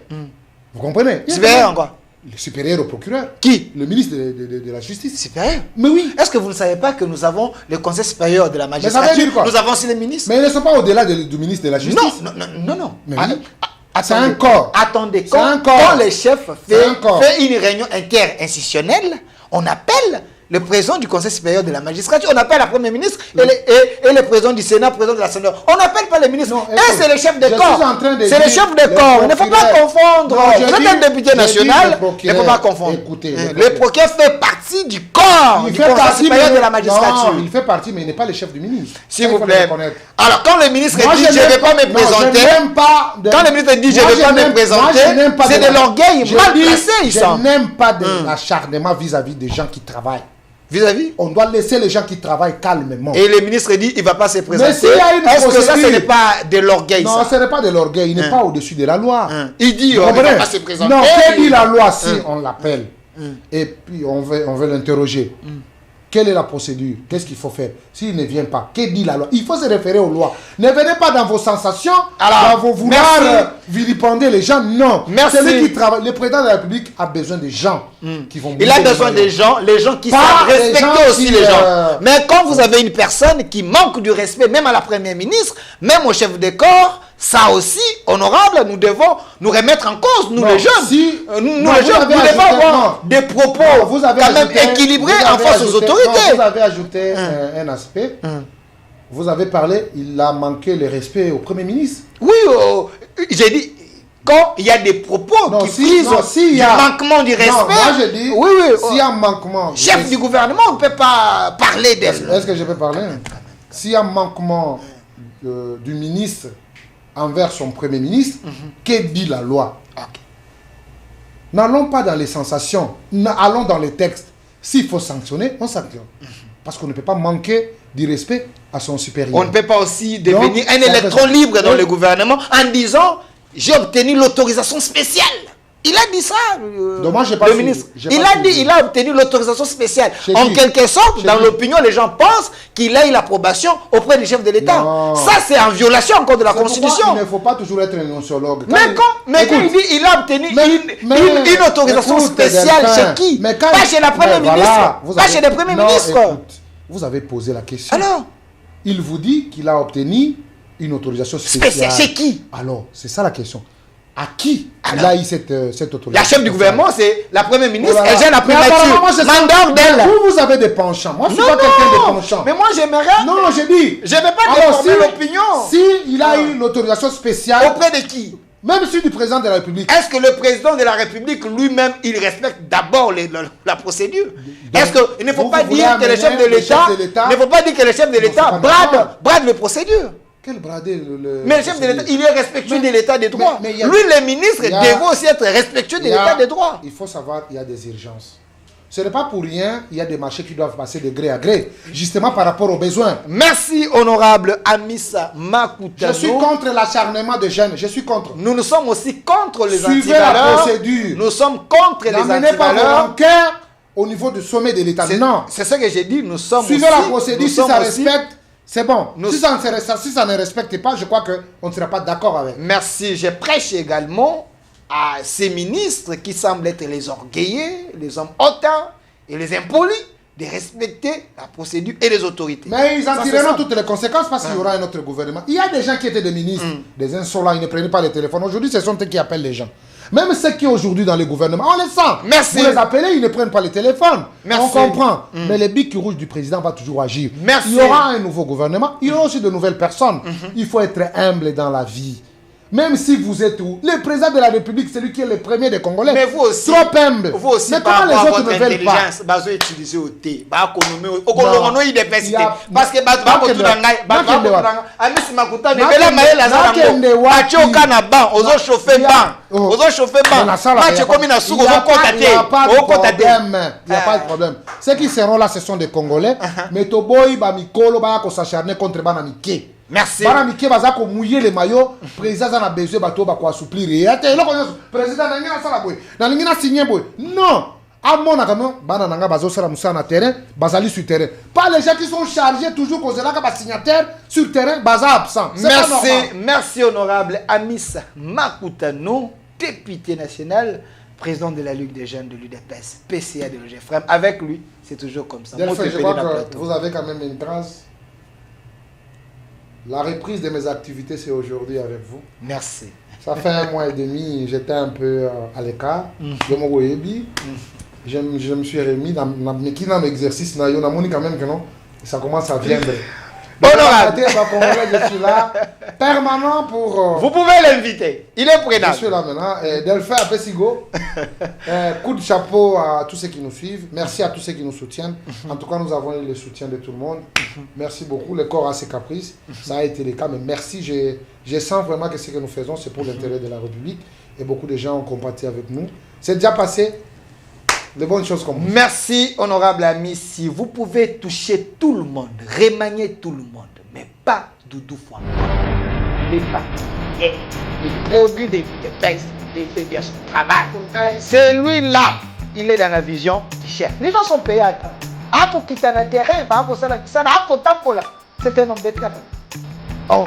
Vous comprenez? Supérieur en quoi? Il est supérieur au procureur. Qui? Le ministre de la Justice. Supérieur? Mais oui. Est-ce que vous ne savez pas que nous avons le Conseil supérieur de la magistrature? Mais ça veut dire quoi? Nous avons aussi les ministres. Mais ils ne sont pas au-delà du ministre de la Justice. Non. Mais oui. C'est un corps. Attendez, quand le chef fait une réunion interinstitutionnelle, on appelle le président du Conseil supérieur de la magistrature, on appelle la première ministre et le président du Sénat, président de l'Assemblée. On n'appelle pas les ministres. Et c'est le chef de corps. C'est le chef de corps. Il ne faut pas confondre. Vous êtes un député national, il ne faut pas confondre. Écoutez, le procureur fait partie partie du corps, du Conseil supérieur de la magistrature. Non, il fait partie, mais il n'est pas le chef du ministre. S'il vous plaît. Alors, quand le ministre dit je ne vais pas me présenter, quand le ministre dit je ne vais pas me présenter, c'est de l'orgueil mal placé, il semble. Je n'aime pas de l'acharnement vis-à-vis des gens qui travaillent. Vis-à-vis? On doit laisser les gens qui travaillent calmement. Et le ministre dit il ne va pas se présenter. Est-ce que ça, ce n'est pas de l'orgueil? Non, ce n'est pas de l'orgueil. Il n'est pas au-dessus de la loi. Il dit il ne va pas se présenter. Non, que dit la loi si on l'appelle et puis on veut l'interroger? Quelle est la procédure? Qu'est-ce qu'il faut faire? S'il ne vient pas, que dit la loi? Il faut se référer aux lois. Ne venez pas dans vos sensations, dans vos vouloir vilipender les gens. Non. Merci. Celui qui travaille, le président de la République a besoin des gens qui vont. Il a besoin des gens, les gens qui savent respecter aussi les gens. Mais quand vous avez une personne qui manque du respect, même à la première ministre, même au chef de corps, ça aussi, honorable, nous devons nous remettre en cause, nous les jeunes. Nous les jeunes, nous devons avoir des propos quand même équilibrés en face aux autorités. Vous avez ajouté un aspect. Vous avez parlé, il a manqué le respect au Premier ministre. Oui, j'ai dit, quand il y a des propos qui frisent du manquement du respect. Non, moi je dis, s'il y a un manquement. Chef du gouvernement, on ne peut pas parler d'elle. Est-ce que je peux parler? S'il y a un manquement du ministre envers son Premier ministre, que dit la loi? N'allons pas dans les sensations, allons dans les textes. S'il faut sanctionner, on sanctionne. Parce qu'on ne peut pas manquer du respect à son supérieur. On ne peut pas aussi devenir un électron libre dans le gouvernement en disant j'ai obtenu l'autorisation spéciale. Il a dit ça, le ministre. Il a obtenu l'autorisation spéciale. En quelque sorte, dans l'opinion, les gens pensent qu'il a eu l'approbation auprès du chef de l'État. Ça, c'est en violation encore de la Constitution. Il ne faut pas toujours être un sociologue. Mais quand il dit qu'il a obtenu une autorisation spéciale chez qui? Pas chez la première ministre. Pas chez le premier ministre. Vous avez posé la question. Alors? Il vous dit qu'il a obtenu une autorisation spéciale. Chez qui? Alors, c'est ça la question. À qui il a eu cette autorisation? La chef du gouvernement, c'est la première ministre. Elle gère la primature. Vous avez des penchants. Moi, je ne suis pas quelqu'un de penchant. Mais moi, j'aimerais. Non, j'ai dit. Je ne vais pas déformer l'opinion. Si il a eu l'autorisation spéciale. Auprès de qui? Même celui du président de la République. Est-ce que le président de la République lui-même, il respecte d'abord la procédure? Est-ce qu'il ne faut pas dire que le chef de l'État ne faut pas dire que le chef de l'État brade les procédures? Quel brader Mais le chef de l'État, il est respectueux de l'État des droits. Lui, les ministres devront aussi être respectueux de l'État des droits. Il faut savoir qu'il y a des urgences. Ce n'est pas pour rien, il y a des marchés qui doivent passer de gré à gré, justement par rapport aux besoins. Merci, honorable Amissa Makutano. Je suis contre l'acharnement des jeunes, je suis contre. Nous sommes aussi contre les antivaleurs. Suivez la procédure. Nous sommes contre les antivaleurs. N'amenez pas vos rancœurs au niveau du sommet de l'État. Non. C'est ce que j'ai dit, nous sommes Suivez la procédure, si ça respecte, c'est bon. Si ça ne respecte pas, je crois qu'on ne sera pas d'accord avec. Merci, je prêche également à ces ministres qui semblent être les orgueillés, les hommes hautains et les impolis, de respecter la procédure et les autorités. Mais ils en tireront toutes les conséquences parce qu'il y aura un autre gouvernement. Il y a des gens qui étaient des ministres, des insolents, ils ne prenaient pas les téléphones. Aujourd'hui, ce sont eux qui appellent les gens. Même ceux qui aujourd'hui dans le gouvernement, on les sent. Merci. Vous les appelez, ils ne prennent pas les téléphones. Merci. On comprend. Mais les bics rouges du président va toujours agir. Merci. Il y aura un nouveau gouvernement, il y aura aussi de nouvelles personnes. Il faut être humble dans la vie. Même si vous êtes où? Le président de la République, c'est lui qui est le premier des Congolais. Mais vous aussi. Trop humble. Vous aussi, mais comment les autres ne veulent pas? Vous utilisez au thé. Parce que il n'y a pas de problème. Ceux qui seront là, ce sont des Congolais. Mais Toboy, Bamikolo, Bako s'acharner contre Banamike. Merci. Banamike va ko mouiller les maillots. Président a besoin de assouplir. Président n'a signé. Non. À mon avis, Bananga Bazo sera na terrain, Bazali sur terrain. Pas les gens qui sont chargés toujours cause là comme signataire sur terrain, Baza absent. Merci honorable Amissa Makutano, député national, président de la Ligue des jeunes de l'UDPS, PCA de l'OGFREM. Avec lui, c'est toujours comme ça. Je crois que vous avez quand même une trace. La reprise de mes activités, c'est aujourd'hui avec vous. Merci. Ça fait 1 mois et demi, j'étais un peu à l'écart. Je me suis remis dans l'exercice. On a quand même que non, ça commence à viendre. Honorable. Je suis là, permanent pour... Vous pouvez l'inviter. Il est Je prenable. suis là maintenant. Delphin à Pessigo. Coup de chapeau à tous ceux qui nous suivent. Merci à tous ceux qui nous soutiennent. En tout cas, nous avons eu le soutien de tout le monde. Merci beaucoup. Le corps a ses caprices. Ça a été le cas, mais merci. Je sens vraiment que ce que nous faisons, c'est pour l'intérêt de la République. Et beaucoup de gens ont compati avec nous. C'est déjà passé. De bonnes choses comme ça. Merci, honorable ami. Si vous pouvez toucher tout le monde, remanier tout le monde, mais pas Doudou Fouamba. Mais pas. Et le produit des textes, des travail. Celui-là, il est dans la vision du chef. Les gens sont payés à temps. Ah, pour quitter un terrain, c'est un homme de travail. Oh.